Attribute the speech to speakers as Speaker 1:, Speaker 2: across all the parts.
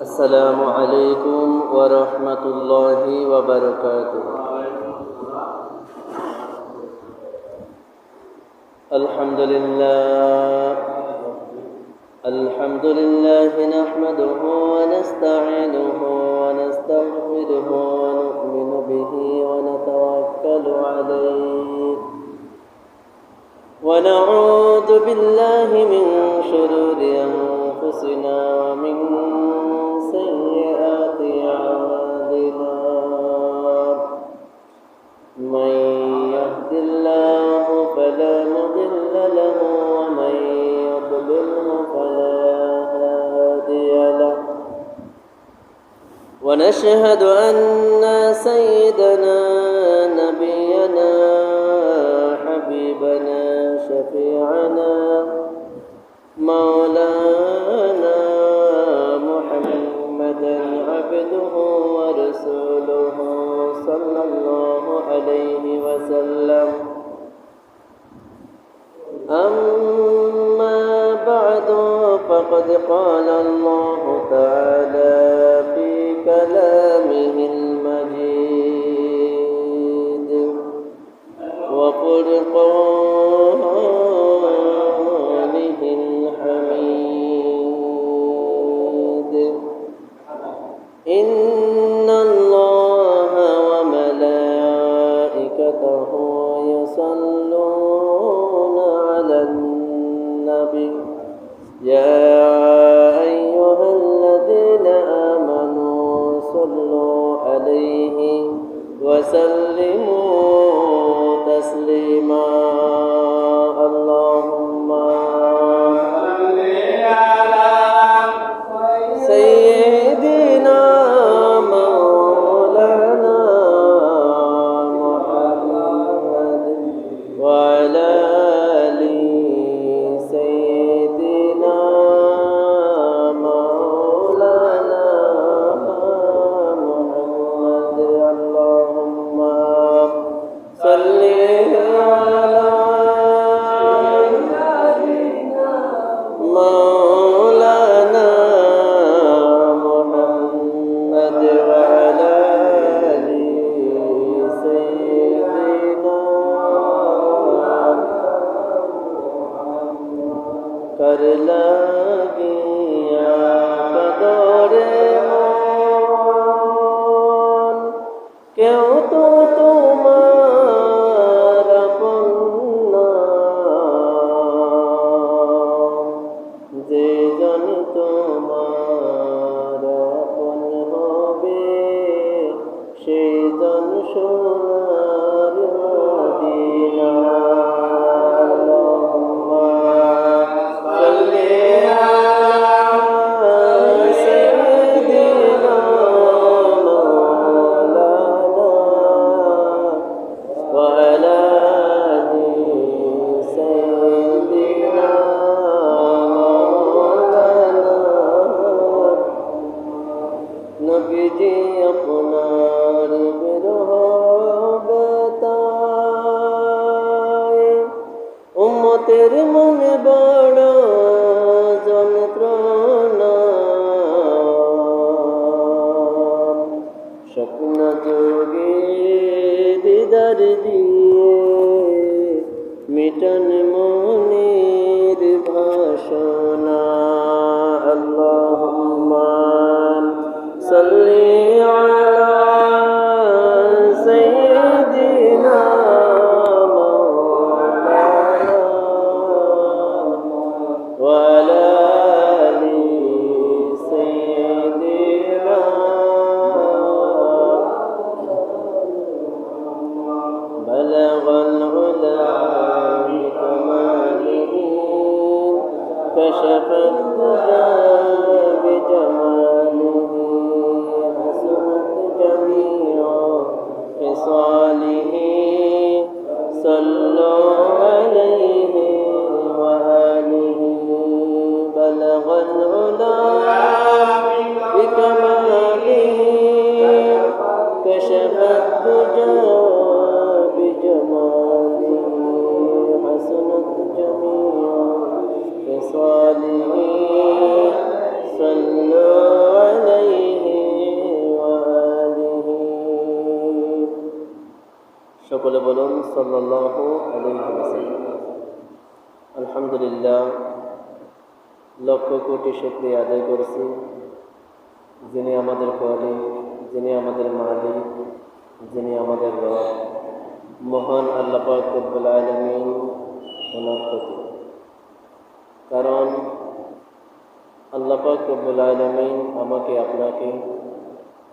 Speaker 1: السلام عليكم ورحمة الله وبركاته. الحمد لله نحمده ونستعينه ونستغفره ونؤمن به ونتوكل عليه ونعوذ بالله من شرور أنفسنا ومن سيئات أعمالنا. من يهد الله فلا مضل له ومن يضلله فلا هادي له. ونشهد أن سيدنا نبينا حبيبنا شفيعنا مولانا محمدا عبده ورسوله صلى الله عليه وسلم. أما بعد فقد قال الله تعالى في كلامه المجيد وفرقانه الحميد. إن الله وملائكته يصلون على النبي يا أيها الذين آمنوا صلوا عليه وسلموا تسليما. اللهم صل على سيدنا مولانا محمد وعلى آل سيدنا مولانا محمد. اللهم صل على مولانا محمد وعلى آل سيدنا कर लगिया कदरे मन क्यों तो तुम्हारा पन्ना जे जन तुम्हारा पन होबे से जन सोनार मदीना। নবীজি আপনার বিরহ বেতায় উম্মতের মনে বড় যন্ত্রণা। স্বপ্ন যোগে দিদার দিয়ে মিটন মনের ভাষণা। আল্লাহুম্মা সাল্লি আলা সাইয়্যিদিনা মাওলানা ওয়া আলা আলি সাইয়্যিদিনা। বালাগাল উলা বিকামালিহি কাশাফাত দুজা বিজামালিহি خصاله صلوا عليه وآله. بلغ العلا بكماله كشف الدجى بجماله حسنت جميع خصاله صلوا عليه وآله সকলে বলুন সাল্লাল্লাহু আলাইহি ওয়াসাল্লাম। আলহামদুলিল্লাহ, লক্ষ কোটি শুকরিয়া আদায় করছি যিনি আমাদের খোয়ালি, যিনি আমাদের মালিক, যিনি আমাদের রব, মহান আল্লাহ পাক রব্বুল আলামিন ওনার প্রতি। কারণ আল্লাহ পাক রব্বুল আলামিন আমাকে আপনাকে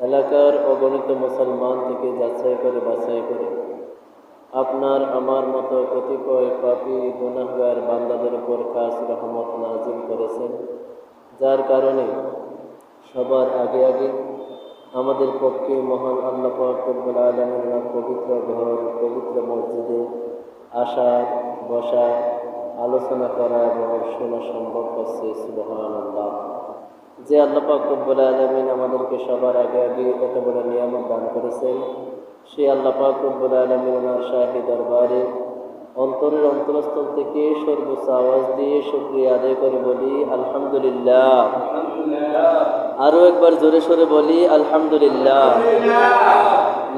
Speaker 1: এলাকার অগণিত মুসলমান থেকে যাচাই করে বাছাই করে আপনার আমার মতো কতিপয় পাপী গুনাহগার বান্দাদের উপর খাস রহমত নাজিল করেছেন, যার কারণে সবার আগে আগে আমাদের পক্ষে মহান আল্লাহ পাক রব্বুল আলামিনের পবিত্র ঘর, পবিত্র মসজিদে আসা, বসা, আলোচনা করা এবং শোনা সম্ভব হচ্ছে। সুবহানাল্লাহ। যে আল্লাহ পাক রব্বুল আলামিন আমাদেরকে সবার আগে আগে এত বড় নিয়ামত দান করেছেন, সেই আল্লাহ পাক রব্বুল আলামিন ওনার শাহী দরবারে অন্তরের অন্তরস্থল থেকে সর্বোচ্চ আওয়াজ দিয়ে শুকরিয়া আদায় করে বলি আলহামদুলিল্লাহ। আরো একবার জোরে সোরে বলি আলহামদুলিল্লাহ।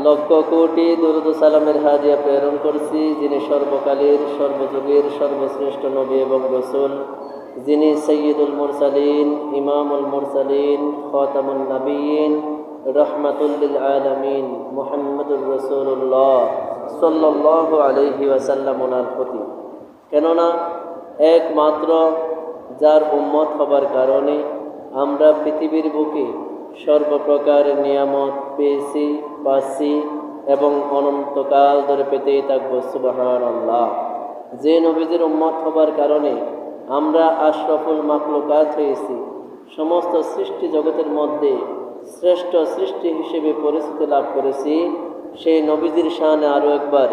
Speaker 1: লক্ষ কোটি দুরূদ ও সালামের হাদিয়া প্রেরণ করছি যিনি সর্বকালের, সর্বযুগের সর্বশ্রেষ্ঠ নবী এবং রাসূল, যিনি সাইয়্যিদুল মুরসালিন, ইমামুল মুরসালিন, খাতামুন নবিয়্যিন, রাহমাতুল লিল আলামিন, মুহাম্মদুর রাসূলুল্লাহ সাল্লাল্লাহু আলাইহি ওয়াসাল্লাম ওনার প্রতি। কেননা একমাত্র যার উম্মত হবার কারণে আমরা পৃথিবীর বুকে সর্বপ্রকার নিয়ামত পেয়েছি, পাচ্ছি এবং অনন্তকাল ধরে পেতেই থাকবো। সুবহানাল্লাহ। যে নবীজির উম্মত হবার কারণে আমরা আশরাফুল মাখলুকাত হয়েছি, সমস্ত সৃষ্টি জগতের মধ্যে শ্রেষ্ঠ সৃষ্টি হিসেবে পরিচিতি লাভ করেছি, সেই নবীজির শানে আরও একবার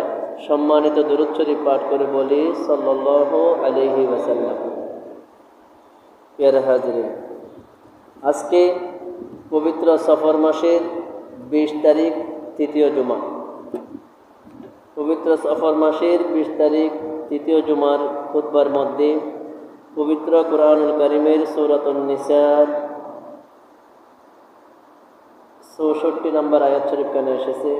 Speaker 1: সম্মানিত দুরূদ শরীফ পাঠ করে বলি সাল্লাল্লাহু আলাইহি ওয়াসাল্লাম। প্রিয় হাজিরিন, আজকে পবিত্র সফর মাসের 20 তারিখ, তৃতীয় জুমা। পবিত্র সফর মাসের 20 তারিখ তৃতীয় জুমার খুতবার মধ্যে পবিত্র কোরআনুল কারীমের সূরাতুন নিসার 64 নম্বর আয়াত শরীফ কানে এসেছে।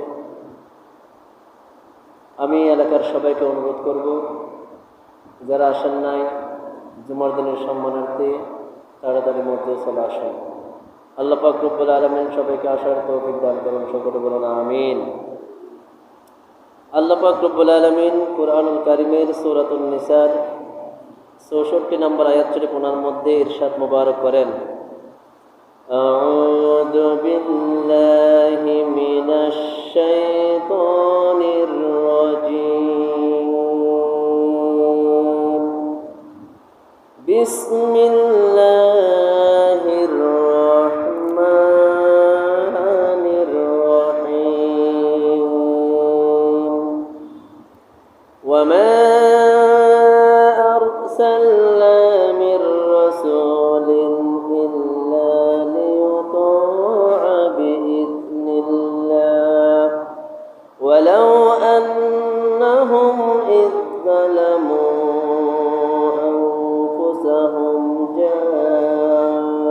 Speaker 1: আমি এলাকার সবাইকে অনুরোধ করব, যারা আসেন নাই জুমার দিনের সম্মানার্থে তাড়াতাড়ি মধ্যে চলে আসুন। আল্লাহ পাক রব্বুল আলামিন সবাইকে আসার তৌফিক দান করুন। সকলে বলুন আমিন। আল্লাহ পাক রব্বুল আলামিন কোরআনুল কারীমের সূরাতুন নিসার 64 নম্বর আয়াত শরীফ ওনার মধ্যে ইরশাদ মুবারক করেন, আউযু বিল্লাহি মিনাশ শাইতানির রাজীম, বিসমিল্লাহির রাহমানির রাহিম, ওয়া মা আরসালনা মির রাসূলিন ইল্লা লিয়ুতা'a বিইذنিল্লাহ ওয়ালাউ আন্নাহুম ইয যালামু আনফুসাহুম জাa'উকা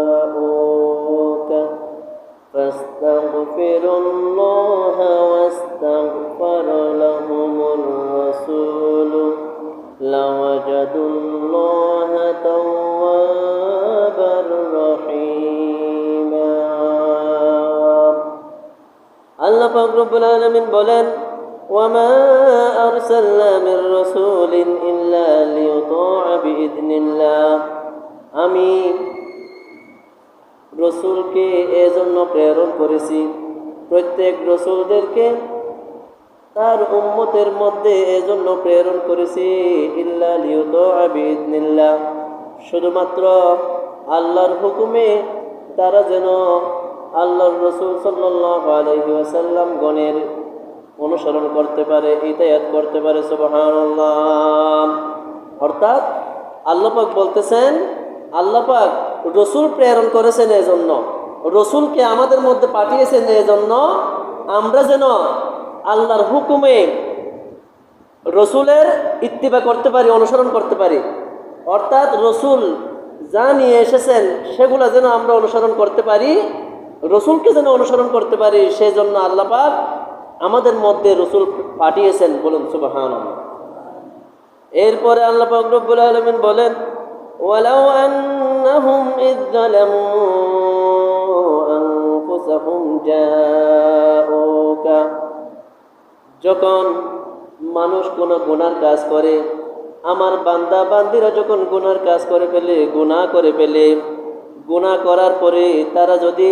Speaker 1: ফাস্তাগফিরুল্লাহা ওয়াস্তাগফারা লাহুমুর রাসূলু লাওয়াজাদুল্লাহা তাওয়াবার রহিমা। আল্লাহ পাক রব্বুল আলামিন বলেন, ওয়া মা আরসালনা মির রাসূলিন ইল্লা লিয়ুতা'a বিইذনিল্লাহ, আমি রাসূলকে এজন্য প্রেরণ করেছি, প্রত্যেক রাসূলদেরকে তার উম্মতের মধ্যে এজন্য প্রেরণ করেছি, ইল্লা লিয়ুতা'a বিইذনিল্লাহ, শুধুমাত্র আল্লাহর হুকুমে তারা যেন আল্লাহর রাসূল সাল্লাল্লাহু আলাইহি ওয়াসাল্লাম গণের অনুসরণ করতে পারে, ইতায়াত করতে পারে। সুবহানাল্লাহ। অর্থাৎ আল্লাহ পাক বলতেছেন, আল্লাহ পাক রাসূল প্রেরণ করেছেন এজন্য, রাসূলকে আমাদের মধ্যে পাঠিয়েছেন এজন্য আমরা যেন আল্লাহর হুকুমে রাসূলের ইত্তিবা করতে পারি, অনুসরণ করতে পারি। অর্থাৎ রাসূল যা নিয়ে এসেছেন সেগুলা যেন আমরা অনুসরণ করতে পারি, রসুলকে যেন অনুসরণ করতে পারি, সেজন্য আল্লাহ পাক আমাদের মধ্যে রসুল পাঠিয়েছেন। বলুন সুবহানাল্লাহ। এরপরে আল্লাহ পাক রব্বুল আলামিন বলেন, ওয়ালাউ আন্নাহুম ইয যালামু আনফুসাহুম জাউকা, যখন মানুষ কোনো গুনার কাজ করে, আমার বান্দা বান্দিরা যখন গুনার কাজ করে ফেলে, গুনাহ করে ফেলে, গুনাহ করার পরে তারা যদি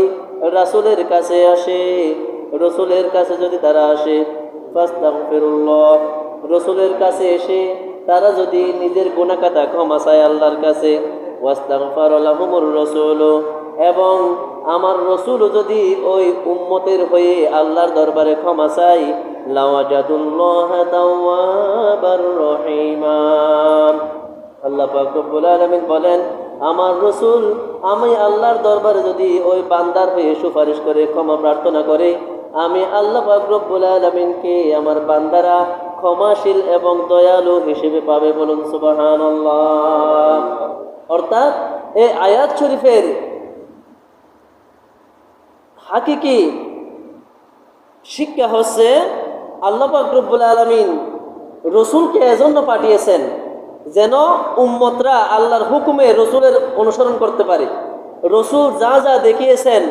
Speaker 1: রাসূলের কাছে আসে, রসুলের কাছে যদি তারা আসে, ফাস্তাগফিরুল্লাহ, রসুলের কাছে এসে তারা যদি নিজের গুনাহ খাতা ক্ষমা চায় আল্লাহর কাছে, ওয়াস্তাগফারা লাহুমুর রাসূল, এবং আমার রসুল যদি ওই উম্মতের হয়ে আল্লাহর দরবারে ক্ষমা চাই, লাওয়াজাদুল্লাহা তাওয়াবার রহিমা। আল্লাহ পাক রব্বুল আলামিন বলেন, আমার রসুল আমি আল্লাহর দরবারে যদি ওই বান্দার হয়ে সুপারিশ করে ক্ষমা প্রার্থনা করে, আমি আল্লাহ পাক রব্বুল আলামিনকে আমার বান্দারা ক্ষমাশীল এবং দয়ালু হিসেবে পাবে। বলুন সুবহানাল্লাহ। অর্থাৎ এই আয়াত শরীফের হাকিকি শিক্ষা হচ্ছে, আল্লাহ পাক রব্বুল আলামিন রসুলকে এজন্য পাঠিয়েছেন যেন উম্মতরা আল্লাহর হুকুমে রসুলের অনুসরণ করতে পারে। রসুল যা যা দেখিয়েছেন,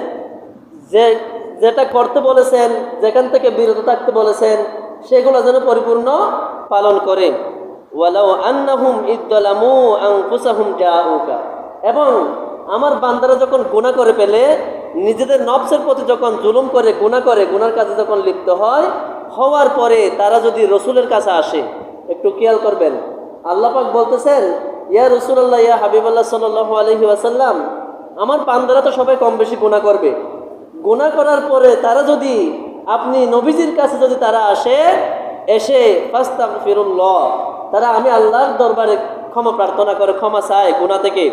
Speaker 1: যেটা করতে বলেছেন, যেখান থেকে বিরত থাকতে বলেছেন, সেগুলো যেন পরিপূর্ণ পালন করে। ওয়ালাউ আন্নাহুম ইয যালামু আনফুসাহুম জাউকা, এবং আমার বান্দারা যখন গুনাহ করে ফেলে, নিজেদের নফসের প্রতি যখন জুলুম করে, গুনাহ করে, গুনার কাজে যখন লিপ্ত হয়, হওয়ার পরে তারা যদি রসুলের কাছে আসে, একটু খেয়াল করবেন, আল্লাহ পাক বলতেছেন, ইয়া রাসূলুল্লাহ, ইয়া হাবিবাল্লাহ সাল্লাল্লাহু আলাইহি ওয়াসাল্লাম, আমার বান্দারা তো সবাই কম বেশি গুনাহ করবে, গুনাহ করার পরে তারা যদি আপনি নবীজির কাছে যদি তারা আসে, এসে ফাস্তাগফিরুল্লাহ, তারা আমি আল্লাহর দরবারে ক্ষমা প্রার্থনা করে ক্ষমা চায় গুনাহ থেকে,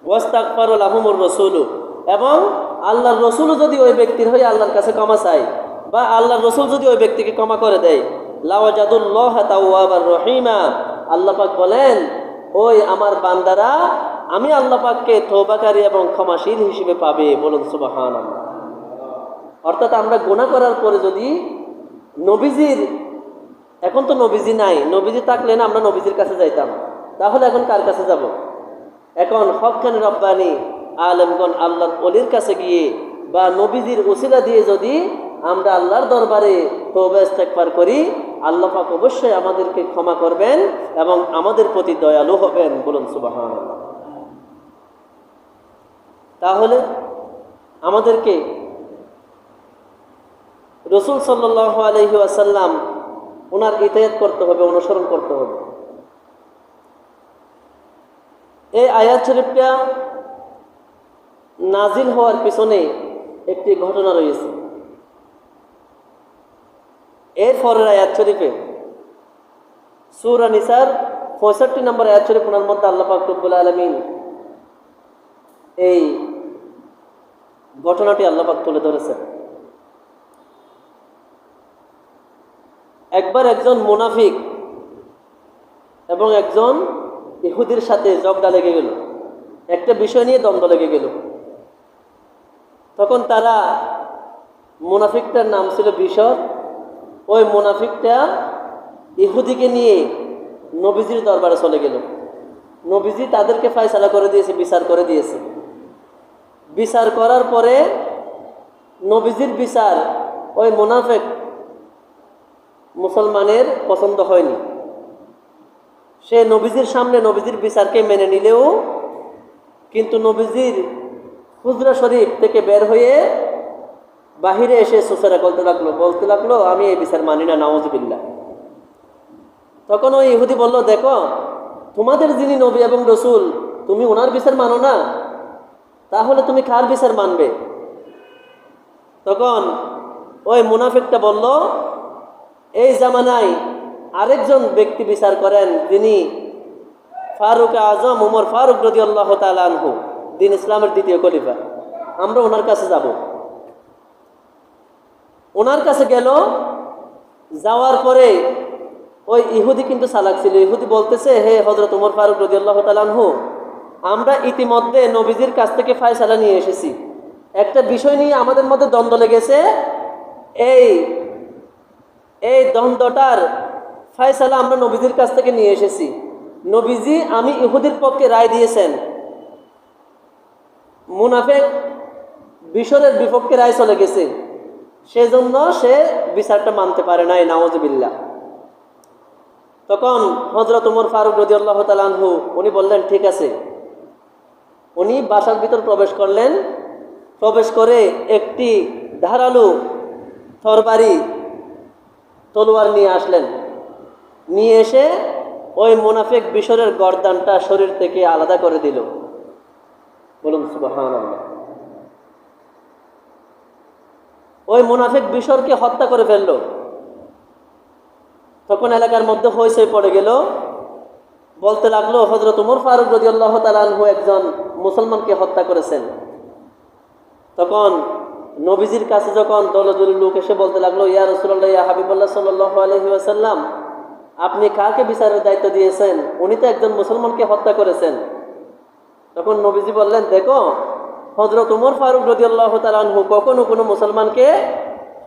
Speaker 1: ওয়াস্তাগফারা লাহুমুর রাসূল, এবং আল্লাহর রসুল যদি ওই ব্যক্তির হয়ে আল্লাহর কাছে ক্ষমা চায়, বা আল্লাহর রসুল যদি ওই ব্যক্তিকে ক্ষমা করে দেয়, লাওয়াজাদুল্লাহা তাওয়াবার রহিমা, আল্লাহ পাক বলেন ওই আমার বান্দারা আমি আল্লাহ পাককে তওবাকারী এবং ক্ষমাশীল হিসেবে পাবে। বলুন সুবহানাল্লাহ। অর্থাৎ আমরা গুনাহ করার পরে যদি নবীজির, এখন তো নবীজি নাই, নবীজি থাকলে না আমরা নবীজির কাছে যাইতাম, তাহলে এখন কার কাছে যাব? এখন হক্কানি রব্বানি আলেমগণ আল্লাহর ওলির কাছে গিয়ে বা নবীজির ওসিলা দিয়ে যদি আমরা আল্লাহর দরবারে তওবা ইস্তেগফার করি, আল্লাহ পাক অবশ্যই আমাদেরকে ক্ষমা করবেন এবং আমাদের প্রতি দয়ালু হবেন। বলুন সুবহানাল্লাহ। তাহলে আমাদেরকে রসুল সাল্লাল্লাহু আলাইহি ওয়াসাল্লাম ওনার ইতায়াত করতে হবে, অনুসরণ করতে হবে। এই আয়াত শরীফটা নাজিল হওয়ার পিছনে একটি ঘটনা রয়েছে। এর পরের আয়াত শরীফে সূরা নিসার 65 নম্বর আয়াত শরীফ, ওনার মধ্যে আল্লাহ পাক রব্বুল আলামিন এই ঘটনাটি আল্লাহ পাক তুলে ধরেছেন। একবার একজন মুনাফিক এবং একজন ইহুদির সাথে ঝগড়া লেগে গেল, একটা বিষয় নিয়ে দ্বন্দ্ব লেগে গেল। তখন তারা, মুনাফিকটার নাম ছিল বিশর, ওই মুনাফিকটা ইহুদিকে নিয়ে নবীজির দরবারে চলে গেল। নবীজি তাদেরকে ফয়সালা করে দিয়েছে, বিচার করে দিয়েছে। বিচার করার পরে নবীজির বিচার ওই মুনাফিক মুসলমানের পছন্দ হয়নি। সে নবীজির সামনে নবীজির বিচারকে মেনে নিলেও, কিন্তু নবীজির হুজরা শরীফ থেকে বের হয়ে বাহিরে এসে সুসরা বলতে লাগলো আমি এই বিচার মানি না, নাউজুবিল্লাহ। তখন ওই ইহুদি বলল, দেখো তোমাদের যিনি নবী এবং রসুল, তুমি ওনার বিচার মানো না, তাহলে তুমি কার বিচার মানবে? তখন ওই মুনাফিকটা বলল, এই জামানায় আরেকজন ব্যক্তি বিচার করেন, যিনি ফারুক আজম উমর ফারুক রাদিয়াল্লাহু তাআলা আনহু, দিন ইসলামের দ্বিতীয় খলিফা, আমরা ওনার কাছে যাব। ওনার কাছে গেল, যাওয়ার পরে ওই ইহুদি কিন্তু চালাক ছিল। ইহুদি বলতেছে, হে হযরত উমর ফারুক রাদিয়াল্লাহু তাআলা আনহু, আমরা ইতিমধ্যে নবীজির কাছ থেকে ফায়সালা নিয়ে এসেছি। একটা বিষয় নিয়ে আমাদের মধ্যে দ্বন্দ্ব লেগেছে, এই এই দ্বন্দ্বটার ফায়সালা আমরা নবীজির কাছ থেকে নিয়ে এসেছি। নবীজি আমি ইহুদির পক্ষে রায় দিয়েছেন, মুনাফিক বিশরের বিপক্ষে রায় চলে গেছে, সেজন্য সে বিচারটা মানতে পারে নাই, নাউজুবিল্লাহ। তখন হযরত ওমর ফারুক রাদিয়াল্লাহু তাআলা আনহু উনি বললেন ঠিক আছে। উনি বাসার ভিতর প্রবেশ করলেন, প্রবেশ করে একটি ধারালো তলোয়ার নিয়ে আসলেন। নিয়ে এসে ওই মুনাফিক বিশরের গর্দানটা শরীর থেকে আলাদা করে দিল। বলুন সুবহানাল্লাহ। ওই মুনাফিক বিশরকে হত্যা করে ফেলল। তখন এলাকার মধ্যে হইচই পড়ে গেল, বলতে লাগলো হযরত ওমর ফারুক রাদিয়াল্লাহু তাআলা আনহু একজন মুসলমানকে হত্যা করেছেন। তখন নবীজির কাছে যখন দলদল লোক এসে বলতে লাগলো, ইয়া রাসূলুল্লাহ, ইয়া হাবিবাল্লাহ সাল্লাল্লাহু আলাইহি ওয়াসাল্লাম, আপনি কাকে বিচারের দায়িত্ব দিয়েছেন? উনি তো একজন মুসলমানকে হত্যা করেছেন। তখন নবীজি বললেন, দেখো, হযরত ওমর ফারুক রাদিয়াল্লাহু তাআলা আনহু কখনো কোনো মুসলমানকে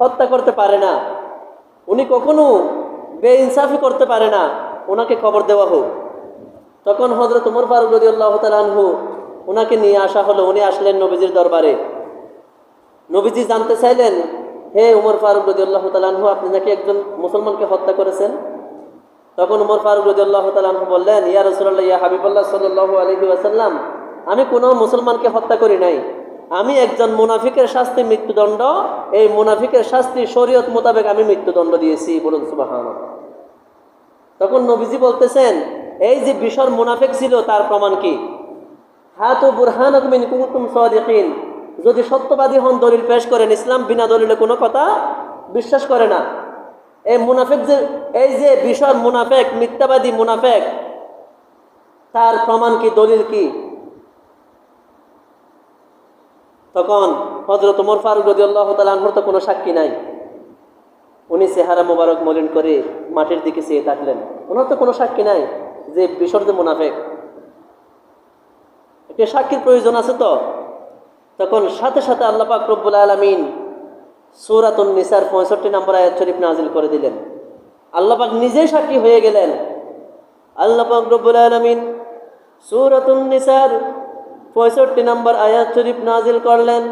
Speaker 1: হত্যা করতে পারে না, উনি কখনো বেইনসাফি করতে পারে না, ওনাকে খবর দেওয়া হোক। তখন হযরত ওমর ফারুক রাদিয়াল্লাহু তাআলা আনহু ওনাকে নিয়ে আসা হলো। উনি আসলেন নবীজির দরবারে। নবীজি জানতে চাইলেন, হে ওমর ফারুক রাদিয়াল্লাহু তাআলা আনহু, আপনি নাকি একজন মুসলমানকে হত্যা করেছেন? তখন ওমর ফারুক রাদিয়াল্লাহু তাআলা আনহু বললেন, ইয়া রাসূলুল্লাহ, ইয়া হাবিবাল্লাহ সাল্লাল্লাহু আলাইহি ওয়াসাল্লাম, আমি কোনো মুসলমানকে হত্যা করি নাই। আমি একজন মুনাফিকের শাস্তি মৃত্যুদণ্ড, এই মুনাফিকের শাস্তি শরীয়ত মোতাবেক আমি মৃত্যুদণ্ড দিয়েছি। বলুন সুবহানাল্লাহ। তখন নবীজি বলতেছেন, এই যে বিশর মুনাফিক ছিল তার প্রমাণ কি? হাতু বুরহানাকুম ইন কুনতুম সাদিকিন, যদি সত্যবাদী হন দলিল পেশ করেন। ইসলাম বিনা দলিলে কোনো কথা বিশ্বাস করে না। এই মুনাফিক এই যে বিশর মুনাফিক, মিথ্যাবাদী মুনাফিক, তার প্রমাণ কি, দলিল কি? তখন হযরত ওমর ফারুক রাদিয়াল্লাহু তাআলা আনহুর তো কোনো সাক্ষী নাই। উনি চেহারা মোবারক মলিন করে মাটির দিকে চেয়ে থাকলেন। ওনার তো কোনো সাক্ষী নাই যে বিশর যে মুনাফিক, একটা সাক্ষীর প্রয়োজন আছে তো। তখন সাথে সাথে আল্লাহ পাক রব্বুল আলামিন সূরাতুন নিসার 65 নম্বর আয়াত শরীফ নাজিল করে দিলেন। আল্লাহ পাক নিজেই সাক্ষী হয়ে গেলেন। আল্লাহ পাক রব্বুল আলামিন সূরাতুন নিসার 65 নম্বর আয়াত শরীফ নাজিল করলেন।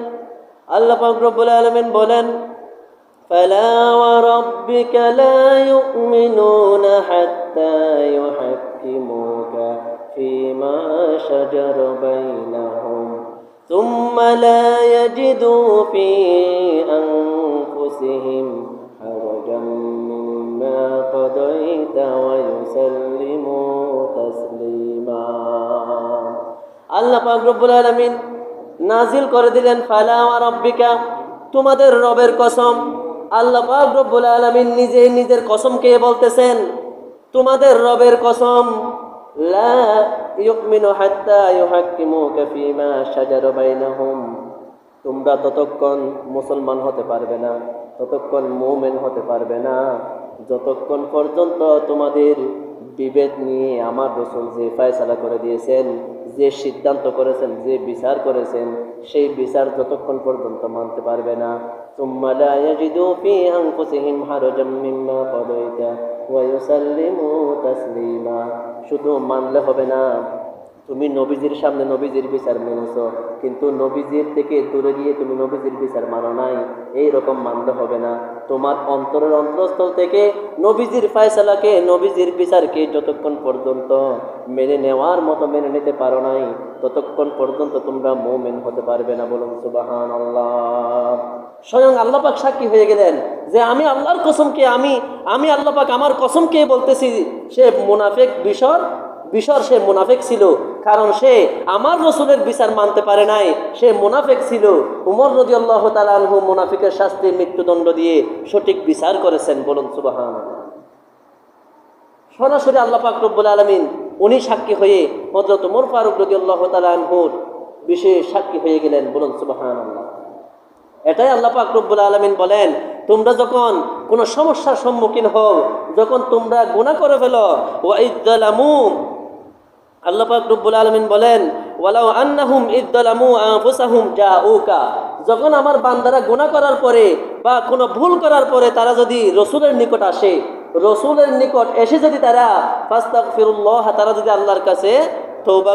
Speaker 1: আল্লাহ পাক রব্বুল আলামিন বলেন, ফালা ওয়া রাব্বিকা লা ইউমিনুনা হাত্তা ইউহাক্কিমুকা ফীমা শাজারা বাইনাহুম সুম্মা লা ইয়াজিদু ফী আনফুসিহিম হারাজাম মিম্মা কাদাইতা ওয়া ইউসাল্লিমু তাসলিমা। আল্লাহ পাক রব্বুল আলামিন নাজিল করে দিলেন, ফালা ওয়া রাব্বিকা, তোমাদের রবের কসম। আল্লাহ পাক রব্বুল আলামিন নিজেই নিজের কসম কে বলতেছেন, তোমাদের রবের কসম, লা ইউমিনু হাত্তা ইউহাক্কিমুকা ফীমা শাজারা বাইনাহুম, তোমরা ততক্ষণ মুসলমান হতে পারবে না, ততক্ষণ মুমিন হতে পারবে না, যতক্ষণ পর্যন্ত তোমাদের বিভেদ নিয়ে আমার রাসূল যে ফয়সালা করে দিয়েছেন, যে সিদ্ধান্ত করেছেন, যে বিচার করেছেন, সেই বিচার যতক্ষণ পর্যন্ত মানতে পারবে না। সুম্মা লা ইয়াজিদু ফী আনফুসিহিম হারাজাম মিম্মা কাদাইতা ওয়া ইউসাল্লিমু তাসলিমা। শুধু মানলে হবে না, তুমি নবীজির সামনে নবীজির বিচার মেনেছো, কিন্তু নবীজির থেকে দূরে গিয়ে তুমি নবীজির বিচার মানো নাই, এই রকম মানলে হবে না। তোমার অন্তরের অন্তরস্থল থেকে নবীজির ফয়সালাকে, নবীজির বিচারকে যতক্ষণ পর্যন্ত মেনে নেওয়ার মতো মেনে নিতে পারো নাই, ততক্ষণ পর্যন্ত তোমরা মুমিন হতে পারবে না। বলুন সুবহানাল্লাহ। স্বয়ং আল্লাহ পাক সাক্ষী হয়ে গেলেন যে আমি আল্লাহর কসমকে, আমি আল্লাহ পাক আমার কসমকে বলতেছি, সে মুনাফিক বিশর সে মুনাফিক ছিল, কারণ সে আমার রাসূলের বিচার মানতে পারে নাই, সে মুনাফিক ছিল। উমর রাদিয়াল্লাহু তাআলা আনহু মুনাফিকের শাস্তি মৃত্যুদণ্ড দিয়ে সঠিক বিচার করেছেন। বলুন সুবহানাল্লাহ। সরাসরি আল্লাহ পাক রব্বুল আলামিন উনি সাক্ষী হয়ে হযরত ওমর ফারুক রাদিয়াল্লাহু তাআলা আনহুর বিশেষ সাক্ষী হয়ে গেলেন। বলুন সুবহানাল্লাহ। এটাই আল্লাহ পাক রব্বুল আলামিন বলেন, তোমরা যখন কোনো সমস্যার সম্মুখীন হও, যখন তোমরা গুনাহ করে ফেলো, ওয়া ইযলামু, আল্লাহ পাক রব্বুল আলামিন বলেন, ওয়ালাউ আন্নাহুম ইযযালামু আনফুসাহুম জাউকা, যখন আমার বান্দারা গুনাহ করার পরে বা কোনো ভুল করার পরে তারা যদি রসুলের নিকট আসে, রসুলের নিকট এসে যদি তারা ফাস্তাগফিরুল্লাহ, তারা যদি আল্লাহর কাছে তওবা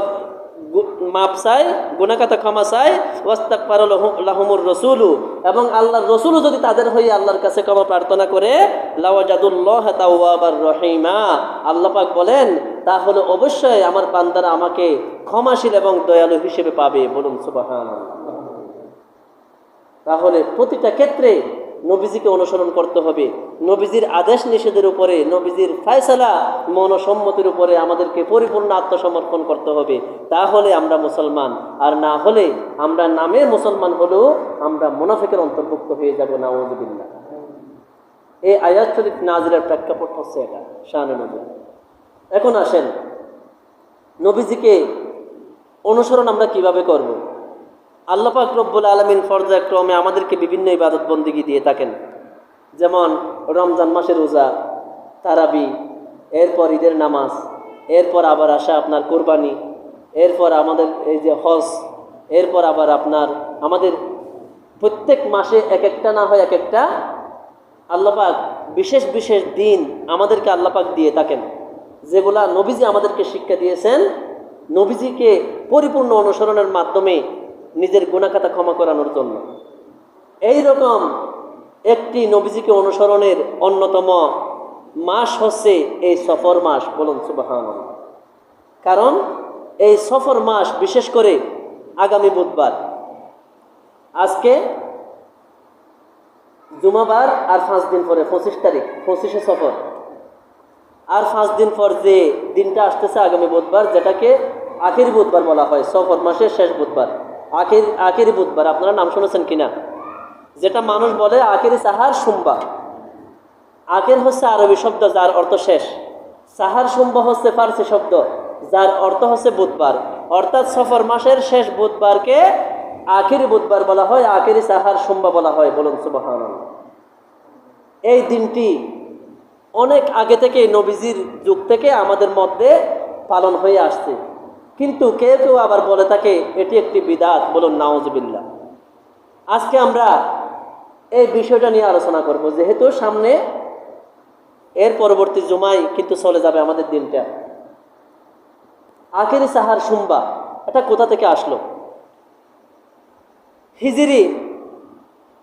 Speaker 1: মাপ চায়, গুনাহ খাতা ক্ষমা চায়, ওয়াস্তাগফারা লাহুমুর রাসূলু, এবং আল্লাহর রসুলও যদি তাদের হয়ে আল্লাহর কাছে ক্ষমা প্রার্থনা করে, লাওয়াজাদুল্লাহ তাওয়াবার রহিমা, আল্লাহ পাক বলেন তাহলে অবশ্যই আমার বান্দারা আমাকে ক্ষমাশীল এবং দয়ালু হিসেবে পাবে। বলুন সুবহানাল্লাহ। তাহলে প্রতিটা ক্ষেত্রে নবীজিকে অনুসরণ করতে হবে। নবীজির আদেশ নিষেধের উপরে, নবীজির ফয়সালা মনসম্মতির উপরে আমাদেরকে পরিপূর্ণ আত্মসমর্পণ করতে হবে। তাহলে আমরা মুসলমান, আর না হলে আমরা নামে মুসলমান হলেও আমরা মুনাফিকের অন্তর্ভুক্ত হয়ে যাব। নাউযুবিল্লাহ। এই আয়াত শরীফ নাজিলের প্রেক্ষাপট হচ্ছে এটা, শানে নজর। এখন আসেন, নবীজিকে অনুসরণ আমরা কিভাবে করব। আল্লাহ পাক রব্বুল আলামিন পর্যায়ক্রমে আমাদেরকে বিভিন্ন ইবাদত বন্দেগী দিয়ে থাকেন। যেমন রমজান মাসের রোজা, তারাবি, এরপর ঈদের নামাজ, এরপর আবার আসা আপনার কোরবানি, এরপর আমাদের এই যে হজ, এরপর আবার আপনার আমাদের প্রত্যেক মাসে এক একটা না হয় এক একটা আল্লাহ পাক বিশেষ বিশেষ দিন আমাদেরকে আল্লাহ পাক দিয়ে থাকেন, যেগুলা নবীজি আমাদেরকে শিক্ষা দিয়েছেন নবীজিকে পরিপূর্ণ অনুসরণের মাধ্যমে নিজের গুনাহ খাতা ক্ষমা করানোর জন্য। এই রকম একটি নবীজিকে অনুসরণের অন্যতম মাস হচ্ছে এই সফর মাস। বলুন সুবহানাল্লাহ। কারণ এই সফর মাস, বিশেষ করে আগামী বুধবার, আজকে জুমাবার, আর 5 দিন পরে 25 তারিখ, 25শে সফর, আর 5 দিন পর যে দিনটা আসতেছে আগামী বুধবার, যেটাকে আখেরি বুধবার বলা হয়, সফর মাসের শেষ বুধবার, আখেরি বুধবার। আপনারা নাম শুনেছেন কিনা? যেটা মানুষ বলে আখেরি সাহার সোমবার। আখের হচ্ছে আরবি শব্দ যার অর্থ শেষ, সাহার সোমবার হচ্ছে ফার্সি শব্দ যার অর্থ হচ্ছে বুধবার। অর্থাৎ সফর মাসের শেষ বুধবারকে আখেরি বুধবার বলা হয়, আখেরি সাহার সোমবার বলা হয়। বলুন সুবহানাল্লাহ। এই দিনটি অনেক আগে থেকে, নবীজির যুগ থেকে আমাদের মধ্যে পালন হয়ে আসছে, কিন্তু কেউ কেউ আবার বলে থাকে এটি একটি বিদআত। বলুন নাউযুবিল্লাহ। আজকে আমরা এই বিষয়টা নিয়ে আলোচনা করব, যেহেতু সামনে এর পরবর্তী জুমায় কিন্তু চলে যাবে আমাদের দিনটা। আখেরি সাহার সোমবার, এটা কোথা থেকে আসলো? হিজরি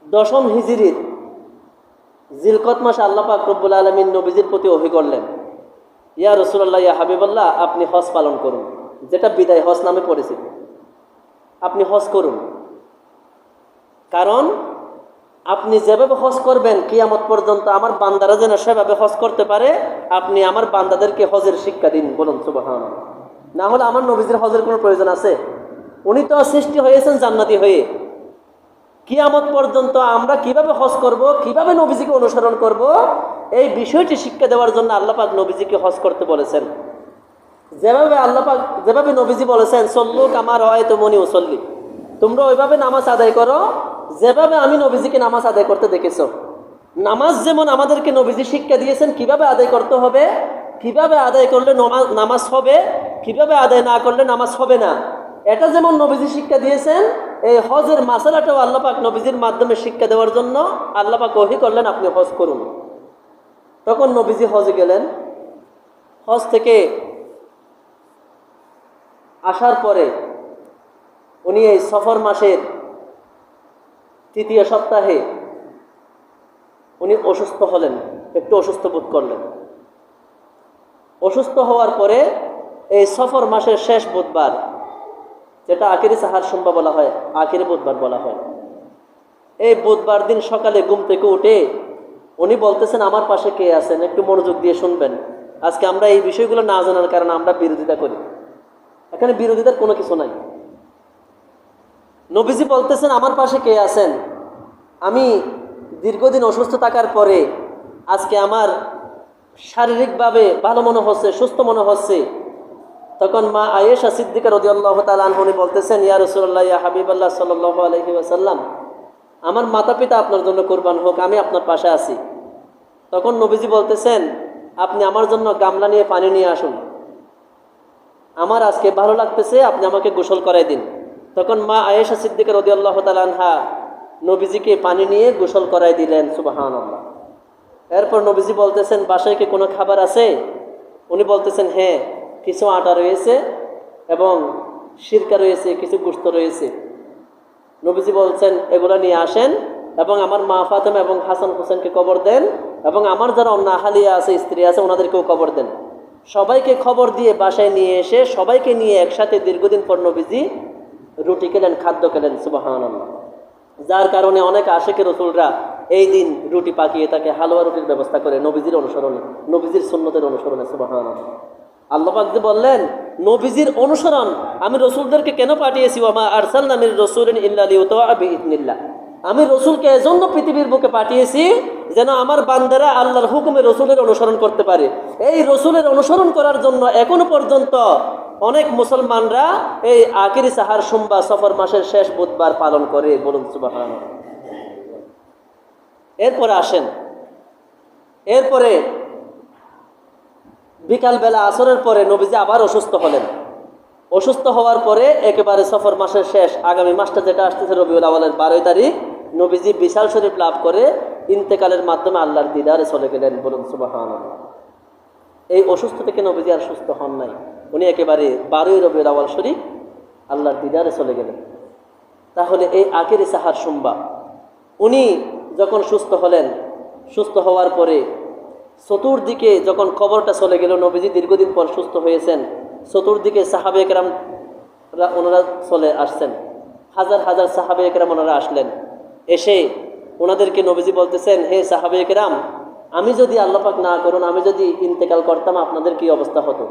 Speaker 1: 10ম হিজরির জিলকত মাসে আল্লাহ পাক রব্বুল আলামিন নবীজির প্রতি ওহী করলেন, ইয়া রাসূলুল্লাহ, ইয়া হাবিবাল্লাহ, আপনি হজ পালন করুন, যেটা বিদায় হজ নামে পরিচিত। আপনি হজ করুন, কারণ আপনি যেভাবে হজ করবেন কিয়ামত পর্যন্ত আমার বান্দারা যেন সেভাবে হজ করতে পারে, আপনি আমার বান্দাদেরকে হজের শিক্ষা দিন। বলুন সুবহানাল্লাহ। না হলে আমার নবীজির হজের কোনো প্রয়োজন আছে? উনি তো সৃষ্টি হয়েছেন জান্নাতি হয়ে। কিয়ামত পর্যন্ত আমরা কিভাবে হজ করব, কিভাবে নবীজিকে অনুসরণ করব, এই বিষয়টি শিক্ষা দেওয়ার জন্য আল্লাহ পাক নবীজিকে হজ করতে বলেছেন। যেভাবে আল্লাহ পাক, যেভাবে নবীজি বলেছেন, সল্লু কামা রাআইতুমুনি উসাল্লি, তোমরা ওইভাবে নামাজ আদায় করো যেভাবে আমি নবীজিকে নামাজ আদায় করতে দেখেছো। নামাজ যেমন আমাদেরকে নবীজি শিক্ষা দিয়েছেন কিভাবে আদায় করতে হবে, কিভাবে আদায় করলে নামাজ হবে, কিভাবে আদায় না করলে নামাজ হবে না, এটা যেমন নবীজি শিক্ষা দিয়েছেন, এই হজের মাসালাটাও আল্লাহ পাক নবীজির মাধ্যমে শিক্ষা দেওয়ার জন্য আল্লাহ পাক ওহী করলেন, আপনি হজ করুন। তখন নবীজি হজে গেলেন। হজ থেকে আসার পরে উনি এই সফর মাসের 3য় সপ্তাহে উনি অসুস্থ হলেন, একটু অসুস্থ বোধ করলেন। অসুস্থ হওয়ার পরে এই সফর মাসের শেষ বুধবার, যেটা আখেরি সাহার সোমবার বলা হয়, আখেরি বুধবার বলা হয়, এই বুধবার দিন সকালে ঘুম থেকে উঠে উনি বলতেছেন, আমার পাশে কে আছেন, একটু মনোযোগ দিয়ে শুনবেন। আজকে আমরা এই বিষয়গুলো না জানার কারণে আমরা বিরোধিতা করি, এখানে বিরোধিতার কোনো কিছু নাই। নবীজি বলতেছেন, আমার পাশে কে আছেন? আমি দীর্ঘদিন অসুস্থ থাকার পরে আজকে আমার শারীরিকভাবে ভালো মনে হচ্ছে, সুস্থ মনে হচ্ছে। তখন মা আয়েশা সিদ্দিকা রাদিয়াল্লাহু তাআলা আনহা বলতেছেন, ইয়া রাসূলুল্লাহ, ইয়া হাবিবাল্লাহ সাল্লাল্লাহু আলাইহি ওয়াসাল্লাম, আমার মাতা পিতা আপনার জন্য কুরবান হোক, আমি আপনার পাশে আছি। তখন নবীজি বলতেছেন, আপনি আমার জন্য গামলা নিয়ে পানি নিয়ে আসুন। আমার আজকে ভালো লাগতেছে, আপনি আমাকে গোসল করাই দিন। তখন মা আয়েশা সিদ্দিকা রাদিয়াল্লাহু তাআলা আনহা নবীজিকে পানি নিয়ে গোসল করাই দিলেন। সুবহানাল্লাহ। এরপর নবীজি বলতেছেন, বাসায় কি কোনো খাবার আছে? উনি বলতেছেন, হ্যাঁ, কিছু আটা রয়েছে এবং সিরকা রয়েছে, কিছু গোশত রয়েছে। নবীজি বলছেন, এগুলো নিয়ে আসেন এবং আমার মা ফাতেমা এবং হাসান হোসেনকে কবর দেন এবং আমার যারা অন্য আহালিয়া আছে, স্ত্রী আছে, ওনাদেরকেও কবর দেন। সবাইকে খবর দিয়ে বাসায় নিয়ে এসে সবাইকে নিয়ে একসাথে দীর্ঘদিন পর নবীজি রুটি খেলেন, খাদ্য খেলেন। সুবহানাল্লাহ। যার কারণে অনেক আশিকে রসুলরা এই দিন রুটি পাকিয়ে তাকে হালুয়া রুটির ব্যবস্থা করে নবীজির অনুসরণে, নবীজির সুন্নতের অনুসরণে। সুবহানাল্লাহ। আল্লাহ পাক যে বললেন, নবীজির অনুসরণ আমি রসুলদেরকে কেন পাঠিয়েছি, ওয়া মা আরসালনা মির রাসূলিন ইল্লা লিইউতাআ বিইذনিল্লাহ। আমি রসুলকে এজন্য পৃথিবীর বুকে পাঠিয়েছি যেন আমার বান্দারা আল্লাহর হুকুমে রসুলের অনুসরণ করতে পারে। এই রসুলের অনুসরণ করার জন্য এখনো পর্যন্ত অনেক মুসলমানরা এই আখিরি সাহার সোমবার সফর মাসের শেষ বুধবার পালন করে। বলুন সুবহানাল্লাহ। এরপরে আসেন, এরপরে বিকালবেলা আসরের পরে নবীজি আবার অসুস্থ হলেন। অসুস্থ হওয়ার পরে একেবারে সফর মাসের শেষ আগামী মাসটা যেটা আসতেছে রবিউল আউয়ালের 12 তারিখ, নবীজি বিশাল শরীফ লাভ করে ইন্তেকালের মাধ্যমে আল্লাহর দিদারে চলে গেলেন। বলুন সুবহানাল্লাহ। এই অসুস্থ থেকে নবীজি আর সুস্থ হন নাই, উনি একেবারে 12 রবিউল আউয়াল শরীফ আল্লাহর দিদারে চলে গেলেন। তাহলে এই আখিরি সাহার সোমবার উনি যখন সুস্থ হলেন, সুস্থ হওয়ার পরে চতুর্দিকে যখন খবরটা চলে গেল নবীজি দীর্ঘদিন পর সুস্থ হয়েছেন, চতুর্দিকে সাহাবে কেরামরা ওনারা চলে আসছেন, হাজার হাজার সাহাবে কেরাম ওনারা আসলেন। এসে ওনাদেরকে নবীজি বলতেছেন, হে সাহাবে কেরাম, আমি যদি আল্লাহ পাক না করুন, আমি যদি ইন্তেকাল করতাম আপনাদের কি অবস্থা হতো?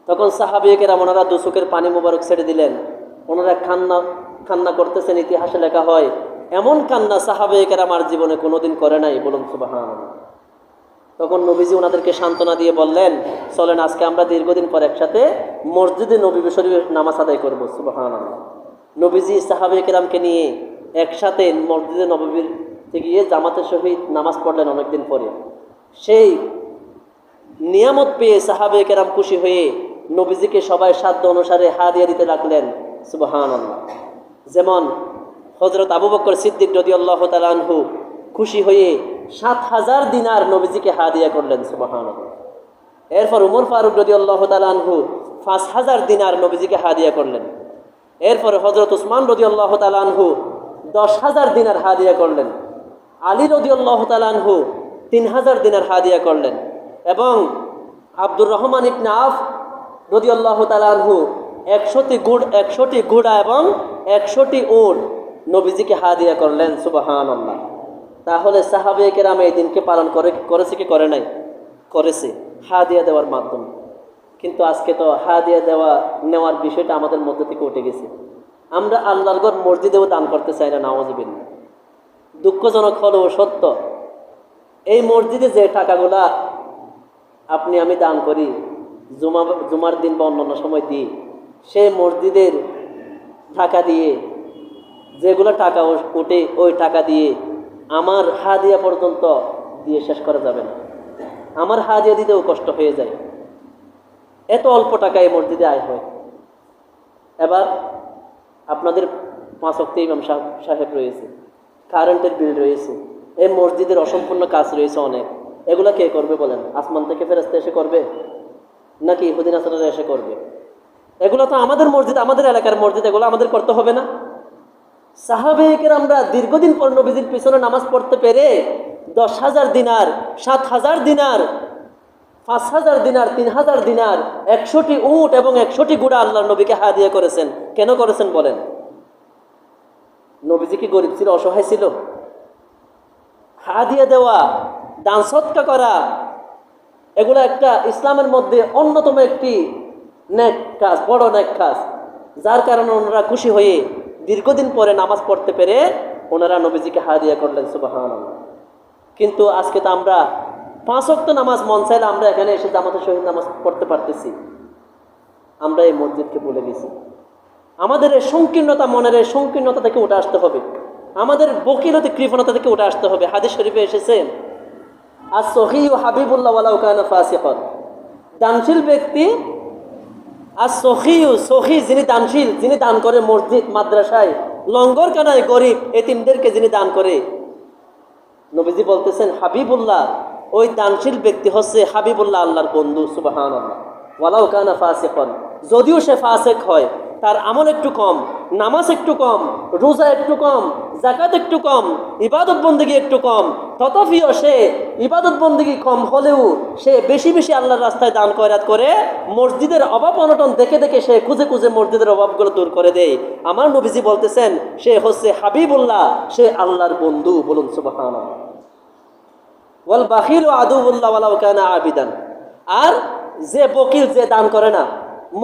Speaker 1: তখন সাহাবে কেরাম ওনারা দু চোখের পানি মোবারক ছেড়ে দিলেন। ওনারা কান্না করতেছেন। ইতিহাসে লেখা হয়, এমন কান্না সাহাবে কেরাম আর জীবনে কোনোদিন করে নাই। বলুন সুবহানাল্লাহ। তখন নবীজি ওনাদেরকে সান্ত্বনা দিয়ে বললেন, চলেন আজকে আমরা দীর্ঘদিন পর একসাথে মসজিদে নববী শরীফে নামাজ আদায় করবো। সুবহানাল্লাহ। নবীজি সাহাবে কেরামকে নিয়ে একসাথে মসজিদে নববীতে গিয়ে জামাতের সহিত নামাজ পড়লেন অনেকদিন পরে। সেই নিয়ামত পেয়ে সাহাবে কেরাম খুশি হয়ে নবীজিকে সবাই সাধ্য অনুসারে হাদিয়া দিতে লাগলেন। সুবহানাল্লাহ। যেমন হযরত আবু বকর সিদ্দিক রাদিয়াল্লাহু তাআলা আনহু খুশি হয়ে 7,000 দিনার নবীজিকে হাদিয়া করলেন। সুবহানাল্লাহ। এরপর উমর ফারুক রাদিয়াল্লাহু তাআলা আনহু 5,000 দিনার নবীজিকে হাদিয়া করলেন। এরপর হযরত উসমান রাদিয়াল্লাহু তাআলা আনহু 10,000 দিনার হাদিয়া করলেন। আলী রাদিয়াল্লাহু তাআলা আনহু 3,000 দিনার হাদিয়া করলেন। এবং আব্দুর রহমান ইবনে আফ রাদিয়াল্লাহু তাআলা আনহু 100টি ঘোড়া এবং 100টি উট নবীজিকে হাদিয়া করলেন। সুবহানাল্লাহ। তাহলে সাহাবে কেরাম এই দিনকে পালন করেছে কি করে নাই? করেছে, হাদিয়া দেওয়ার মাধ্যমে। কিন্তু আজকে তো হাদিয়া নেওয়ার বিষয়টা আমাদের মধ্যে থেকে উঠে গেছে। আমরা আল্লাহর ঘর মসজিদেও দান করতে চাই না। নাউযুবিল্লাহ। দুঃখজনক হলেও সত্য, এই মসজিদে যে টাকাগুলা আপনি আমি দান করি, জুমার দিন বা অন্যান্য সময় দিই, সেই মসজিদের টাকা দিয়ে যেগুলো টাকা ওঠে, ওই টাকা দিয়ে আমার হাদিয়া পর্যন্ত দিয়ে শেষ করা যাবে না। আমার হাদিয়া দিতেও কষ্ট হয়ে যায়, এত অল্প টাকা এই মসজিদে আয় হয়। এবার আপনাদের 5 ওয়াক্ত ইমাম সাহেব রয়েছে, কারেন্টের বিল রয়েছে, এই মসজিদের অসম্পূর্ণ কাজ রয়েছে অনেক। এগুলা কে করবে বলেন? আসমান থেকে ফেরেশতা এসে করবে নাকি ইহুদি নাসারারা এসে করবে? এগুলো তো আমাদের মসজিদ, আমাদের এলাকার মসজিদ, এগুলো আমাদের করতে হবে না? সাহাবায়ে কেরামরা দীর্ঘদিন পর নবীজির পিছনে নামাজ পড়তে পেরে 10,000 দিনার, 7,000 দিনার, 5,000 দিনার, 3,000 দিনার, 100টি উট এবং 100টি ঘোড়া আল্লাহর নবীকে হাদিয়া করেছেন। কেন করেছেন বলেন? নবীজি কি গরিব ছিল, অসহায় ছিল? হাদিয়া দেওয়া, দান সদকা করা, এগুলো একটা ইসলামের মধ্যে অন্যতম একটি নেক কাজ, বড় নেক কাজ। যার কারণে ওনারা খুশি হয়ে দীর্ঘদিন পরে নামাজ পড়তে পেরে ওনারা নবীজিকে হাদিয়া করলেন। সুবহানাল্লাহ। কিন্তু আজকে তো আমরা 5 ওয়াক্ত নামাজ মন চাইলে আমরা এখানে এসে জামাতের সহিত নামাজ পড়তে পারতেছি। আমরা এই মসজিদকে ভুলে গেছি। আমাদের এই সংকীর্ণতা, মনের এই সংকীর্ণতা থেকে উঠে আসতে হবে। আমাদের বকিলতি কৃপণতা থেকে উঠে আসতে হবে। হাদিস শরীফে এসেছে, আস-সহিহু হাবিবুল্লাহ ওয়ালাউ কানা ফাসিকান। দানশীল ব্যক্তি আর সখী যিনি দানশীল, যিনি দান করে মসজিদ মাদ্রাসায়, লঙ্গরখানায় গরিব এতিমদেরকে যিনি দান করে, নবীজি বলতেছেন হাবিবুল্লাহ, ওই দানশীল ব্যক্তি হচ্ছে হাবিবুল্লাহ, আল্লাহর বন্ধু। সুবহানাল্লাহ। ওয়ালাউ কানা ফাসিকান, যদিও সে ফাসিক হয়, তার আমল একটু কম, নামাজ একটু কম, রোজা একটু কম, যাকাত একটু কম, ইবাদত বন্দেগী একটু কম, তথাপিও সে ইবাদত বন্দেগী কম হলেও সে বেশি বেশি আল্লাহর রাস্তায় দান খয়রাত করে, মসজিদের অভাব অনটন দেখে দেখে সে খুঁজে খুঁজে মসজিদের অভাবগুলো দূর করে দেয়। আমার নবীজি বলতেছেন সে হচ্ছে হাবিবুল্লাহ, সে আল্লাহর বন্ধু। বলুন সুবহানাল্লাহ। ওয়াল বাখিলু আদুউল্লাহ ওয়ালাউ কানা আবিদান, আর যে বকিল, যে দান করে না,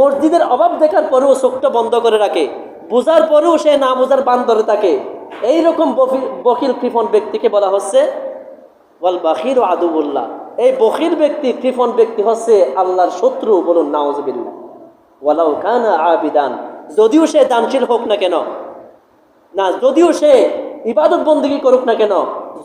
Speaker 1: মসজিদের অভাব দেখার পরেও চোখটা বন্ধ করে রাখে, বোঝার পরেও সে না বোঝার বান ধরে থাকে, এইরকম বকিল কৃপণ ব্যক্তিকে বলা হচ্ছে ওয়াল বাখিলু আদুউল্লাহ। এই বকিল ব্যক্তি, কৃপণ ব্যক্তি হচ্ছে আল্লাহর শত্রু। বলুন নাউযুবিল্লাহ। ওয়ালাউ কানা আবিদান, যদিও সে দানশীল হোক না কেন, না যদিও সে ইবাদত বন্দেগী করুক না কেন,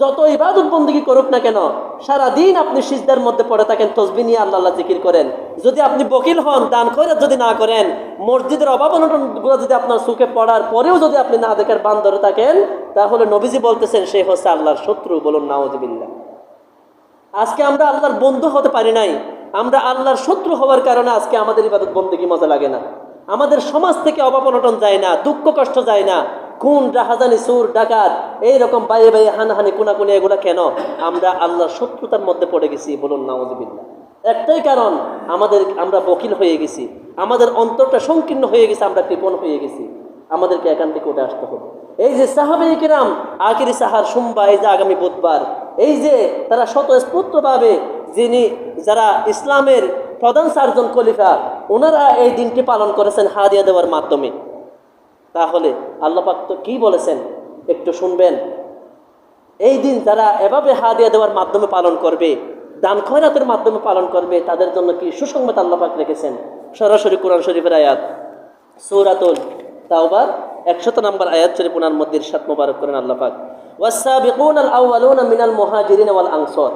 Speaker 1: যত ইবাদত বন্দেগী করুক না কেন, সারাদিন আপনি সিজদার মধ্যে পড়ে থাকেন, তসবিহ নিয়ে আল্লাহ আল্লাহ জিকির করেন, যদি আপনি বকিল হন, দান খয়রাত যদি না করেন, মসজিদের অভাব অনটনগুলো যদি আপনার চোখে পড়ার পরেও যদি আপনি না দেখার বান ধরে থাকেন, তাহলে নবীজি বলতেছেন সে হচ্ছে আল্লাহর শত্রু। বলুন নাউযুবিল্লাহ। আজকে আমরা আল্লাহর বন্ধু হতে পারি নাই, আমরা আল্লাহর শত্রু হওয়ার কারণে আজকে আমাদের ইবাদত বন্দেগী মজা লাগে না, আমাদের সমাজ থেকে অভাব অনটন যায় না, দুঃখ কষ্ট যায় না, খুন রাহাজানি সুর ডাকাত এইরকম বাইরে বাইরে হানাহানি কুনাকুনি, এগুলা কেন? আমরা আল্লাহর শত্রুতার মধ্যে পড়ে গেছি। বলুন নাউযুবিল্লাহ। একটাই কারণ, আমরা বকিল হয়ে গেছি, আমাদের অন্তরটা সংকীর্ণ হয়ে গেছে, আমরা কৃপণ হয়ে গেছি। আমাদেরকে এখান থেকে উঠে আসতে হবে। এই যে সাহাবায়ে কিরাম আখিরি সাহার সোমবার, এই যে আগামী বুধবার, এই যে তারা স্বতঃস্ফূর্তভাবে যারা ইসলামের প্রধান 4 জন খলিফা, ওনারা এই দিনটি পালন করেছেন হাদিয়া দেওয়ার মাধ্যমে। তাহলে আল্লাহ পাক তো কি বলেছেন একটু শুনবেন। এই দিন যারা এভাবে হাদিয়া দেওয়ার মাধ্যমে পালন করবে, দান খয়রাতের মাধ্যমে পালন করবে, তাদের জন্য কি সুসংবাদ আল্লাহ পাক রেখেছেন। সরাসরি কোরআন শরীফের আয়াত, সূরাতুল তাওবার 100 নম্বর আয়াত শরীফ ওনার মধ্যে ইরশাদ মোবারক করেন আল্লাহ পাক, ওয়াস-সাবিকুনাল আউয়ালুনা মিনাল মুহাজিরিন ওয়াল আনসার।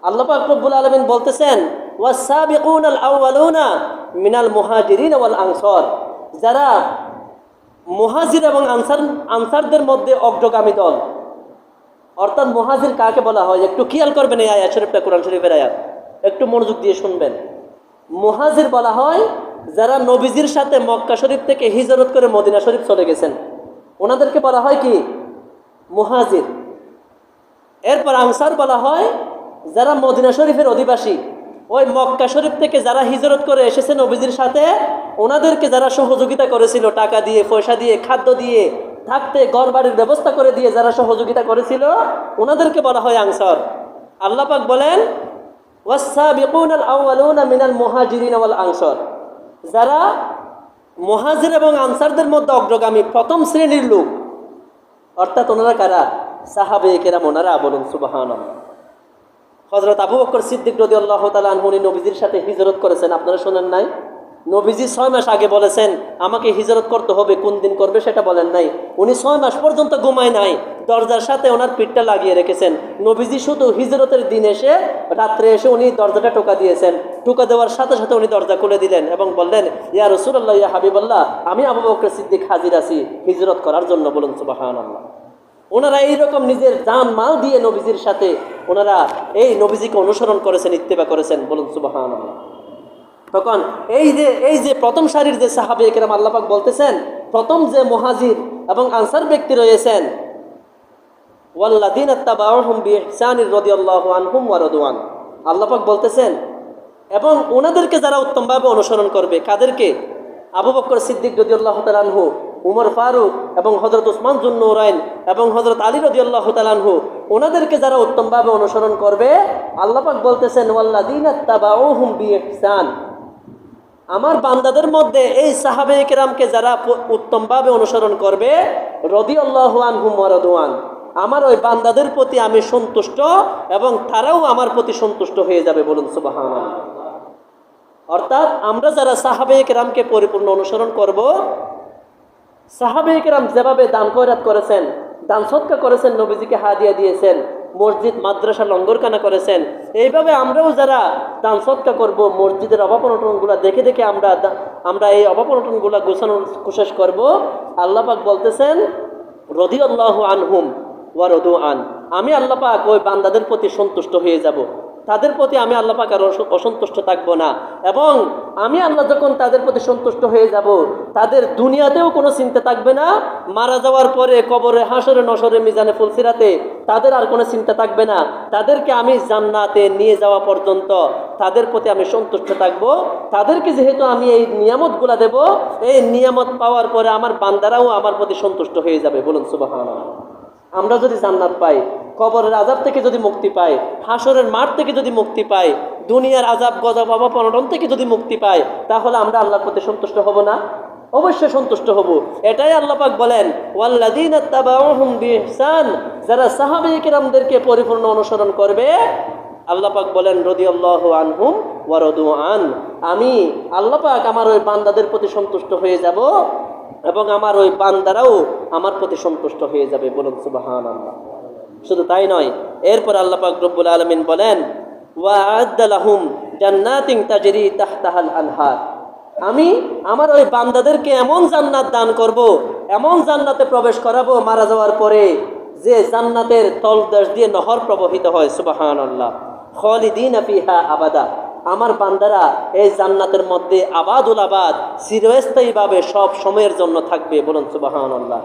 Speaker 1: আল্লাহ পাক রব্বুল আলামিন বলতেছেন ওয়াস-সাবিকুনাল আউয়ালুনা মিনাল মুহাজিরিন ওয়াল আনসার, যারা মুহাজির এবং আনসারদের মধ্যে অগ্রগামী দল। অর্থাৎ মুহাজির কাকে বলা হয় একটু খেয়াল করবেন, এই আয়াত শরীফটা কোরআন শরীফের আয়াত, একটু মনোযোগ দিয়ে শুনবেন। মুহাজির বলা হয় যারা নবীজির সাথে মক্কা শরীফ থেকে হিজরত করে মদিনা শরীফ চলে গেছেন, ওনাদেরকে বলা হয় কি মুহাজির। এরপর আনসার বলা হয় যারা মদিনা শরীফের অধিবাসী, ওই মক্কা শরীফ থেকে যারা হিজরত করে এসেছে নবীজির সাথে, ওনাদেরকে যারা সহযোগিতা করেছিল, টাকা দিয়ে, পয়সা দিয়ে, খাদ্য দিয়ে, থাকতে ঘর বাড়ির ব্যবস্থা করে দিয়ে যারা সহযোগিতা করেছিল, ওনাদেরকে বলা হয় আনসার। আল্লাহ পাক বলেন ওয়াস-সাবিকুনাল আউয়ালুনা মিনাল মুহাজিরিন ওয়াল আনসার, যারা মুহাজির এবং আনসারদের মধ্যে অগ্রগামী প্রথম শ্রেণীর লোক। অর্থাৎ ওনারা কারা? সাহাবায়ে কেরাম, ওনারা। বলুন সুবহানাল্লাহ। হযরত আবু বকর সিদ্দিক রাদিয়াল্লাহু তাআলা আনহু নবীজির সাথে হিজরত করেছেন, আপনারা শোনেন নাই? নবীজি 6 মাস আগে বলেছেন আমাকে হিজরত করতে হবে, কোন দিন করবে সেটা বলেন নাই। উনি 6 মাস পর্যন্ত ঘুমায় নাই, দরজার সাথে ওনার পিঠটা লাগিয়ে রেখেছেন। নবীজি শুধু হিজরতের দিন এসে, রাত্রে এসে উনি দরজাটা টোকা দিয়েছেন, টোকা দেওয়ার সাথে সাথে উনি দরজা খুলে দিলেন এবং বললেন ইয়া রাসূলুল্লাহ, ইয়া হাবিবাল্লাহ, আমি আবু বকর সিদ্দিক হাজির আছি হিজরত করার জন্য। বলুন সুবহানাল্লাহ। ওনারা এইরকম নিজের জান মাল দিয়ে নবীজির সাথে ওনারা এই নবীজিকে অনুসরণ করেছেন, ইত্তেবা করেছেন। বলুন সুবহানাল্লাহ। তখন এই যে প্রথম সারির যে সাহাবায়ে কেরাম, আল্লাহ পাক বলতেছেন প্রথম যে মুহাজির এবং আনসার ব্যক্তি রয়েছেন, ওয়াল্লাযীনা তাবাউহুম বিইহসানির রাদিয়াল্লাহু আনহুম ওয়া রাদওয়ান, আল্লাহ পাক বলতেছেন এবং ওনাদেরকে যারা উত্তমভাবে অনুসরণ করবে, কাদেরকে? আবু বকর সিদ্দিক রাদিয়াল্লাহু তাআলা আনহু, উমর ফারুক এবং হযরত উসমান যুন্নুরাইন এবং হযরত আলী রাদিয়াল্লাহু তাআলা আনহু, ওনাদেরকে যারা উত্তমভাবে অনুসরণ করবে, আল্লাহ পাক বলতেছেন ওয়াল্লাযীনা তাবাউহুম বিইহসান, আমার বান্দাদের মধ্যে এই সাহাবায়ে কেরামকে যারা উত্তমভাবে অনুসরণ করবে, রাদিয়াল্লাহু আনহুম ওয়া রাদওয়ান, আমার ওই বান্দাদের প্রতি আমি সন্তুষ্ট এবং তারাও আমার প্রতি সন্তুষ্ট হয়ে যাবে। বলুন সুবহানাল্লাহ। অর্থাৎ আমরা যারা সাহাবায়ে কেরামকে পরিপূর্ণ অনুসরণ করব, সাহাবায়ে কেরাম যেভাবে দান খয়রাত করেছেন, দান সদকা করেছেন, নবীজিকে হাদিয়া দিয়েছেন, মসজিদ মাদ্রাসা লঙ্গরখানা করেছেন। এইভাবে আমরাও যারা দান সদকা করব, মসজিদের অভাব অনটনগুলো দেখে দেখে আমরা এই অভাব অনটনগুলো গোছানোর কোশিশ করব। আল্লাহ পাক বলতেছেন রাদিয়াল্লাহু আনহুম ওয়া রাদু আন, আমি আল্লাহ পাক ওই বান্দাদের প্রতি সন্তুষ্ট হয়ে যাব, তাদের প্রতি আমি আল্লাহ পাক আর অসন্তুষ্ট থাকবো না। এবং আমি আল্লাহ যখন তাদের প্রতি সন্তুষ্ট হয়ে যাব, তাদের দুনিয়াতেও কোনো চিন্তা থাকবে না, মারা যাওয়ার পরে কবরে হাসরে নসরে মিজানে ফুলসিরাতে তাদের আর কোনো চিন্তা থাকবে না। তাদেরকে আমি জান্নাতে নিয়ে যাওয়া পর্যন্ত তাদের প্রতি আমি সন্তুষ্ট থাকব। তাদেরকে যেহেতু আমি এই নিয়ামতগুলা দেব, এই নিয়ামত পাওয়ার পরে আমার বান্দারাও আমার প্রতি সন্তুষ্ট হয়ে যাবে। বলুন সুবহানাল্লাহ। আমরা যদি জান্নাত পাই, কবরের আযাব থেকে যদি মুক্তি পাই, হাসরের মাঠ থেকে যদি মুক্তি পাই, দুনিয়ার আযাব গজব অভাব অনটন থেকে যদি মুক্তি পাই, তাহলে আমরা আল্লাহর প্রতি সন্তুষ্ট হব না? অবশ্যই সন্তুষ্ট হব। এটাই আল্লাহ পাক বলেন ওয়াল্লাযীনা তাবাউহুম বিইহসান, যারা সাহাবায়ে কিরামদেরকে পরিপূর্ণ অনুসরণ করবে, আল্লাহ পাক বলেন রাদিয়াল্লাহু আনহুম ওয়া রাদু আন, আমি আল্লাহ পাক আমার ওই বান্দাদের প্রতি সন্তুষ্ট হয়ে যাব এবং আমার ওই বান্দারাও আমার প্রতি সন্তুষ্ট হয়ে যাবে। বলুন সুবহানাল্লাহ। শুধু তাই নয়, এরপর আল্লাহ পাক রব্বুল আলামিন বলেন ওয়া আ'আদ্দা লাহুম জান্নাতিন তাজরি তাহতাহাল আনহার, আমি আমার ওই বান্দাদেরকে এমন জান্নাত দান করব, এমন জান্নাতে প্রবেশ করাবো মারা যাওয়ার পরে, যে জান্নাতের তলদেশ দিয়ে নহর প্রবাহিত হয়। সুবহানাল্লাহ। খালিদিনা ফিহা আবাদা, আমার বান্দারা এই জান্নাতের মধ্যে আবাদুল আবাদ চিরস্থায়ীভাবে সব সময়ের জন্য থাকবে। বলুন সুবহানাল্লাহ।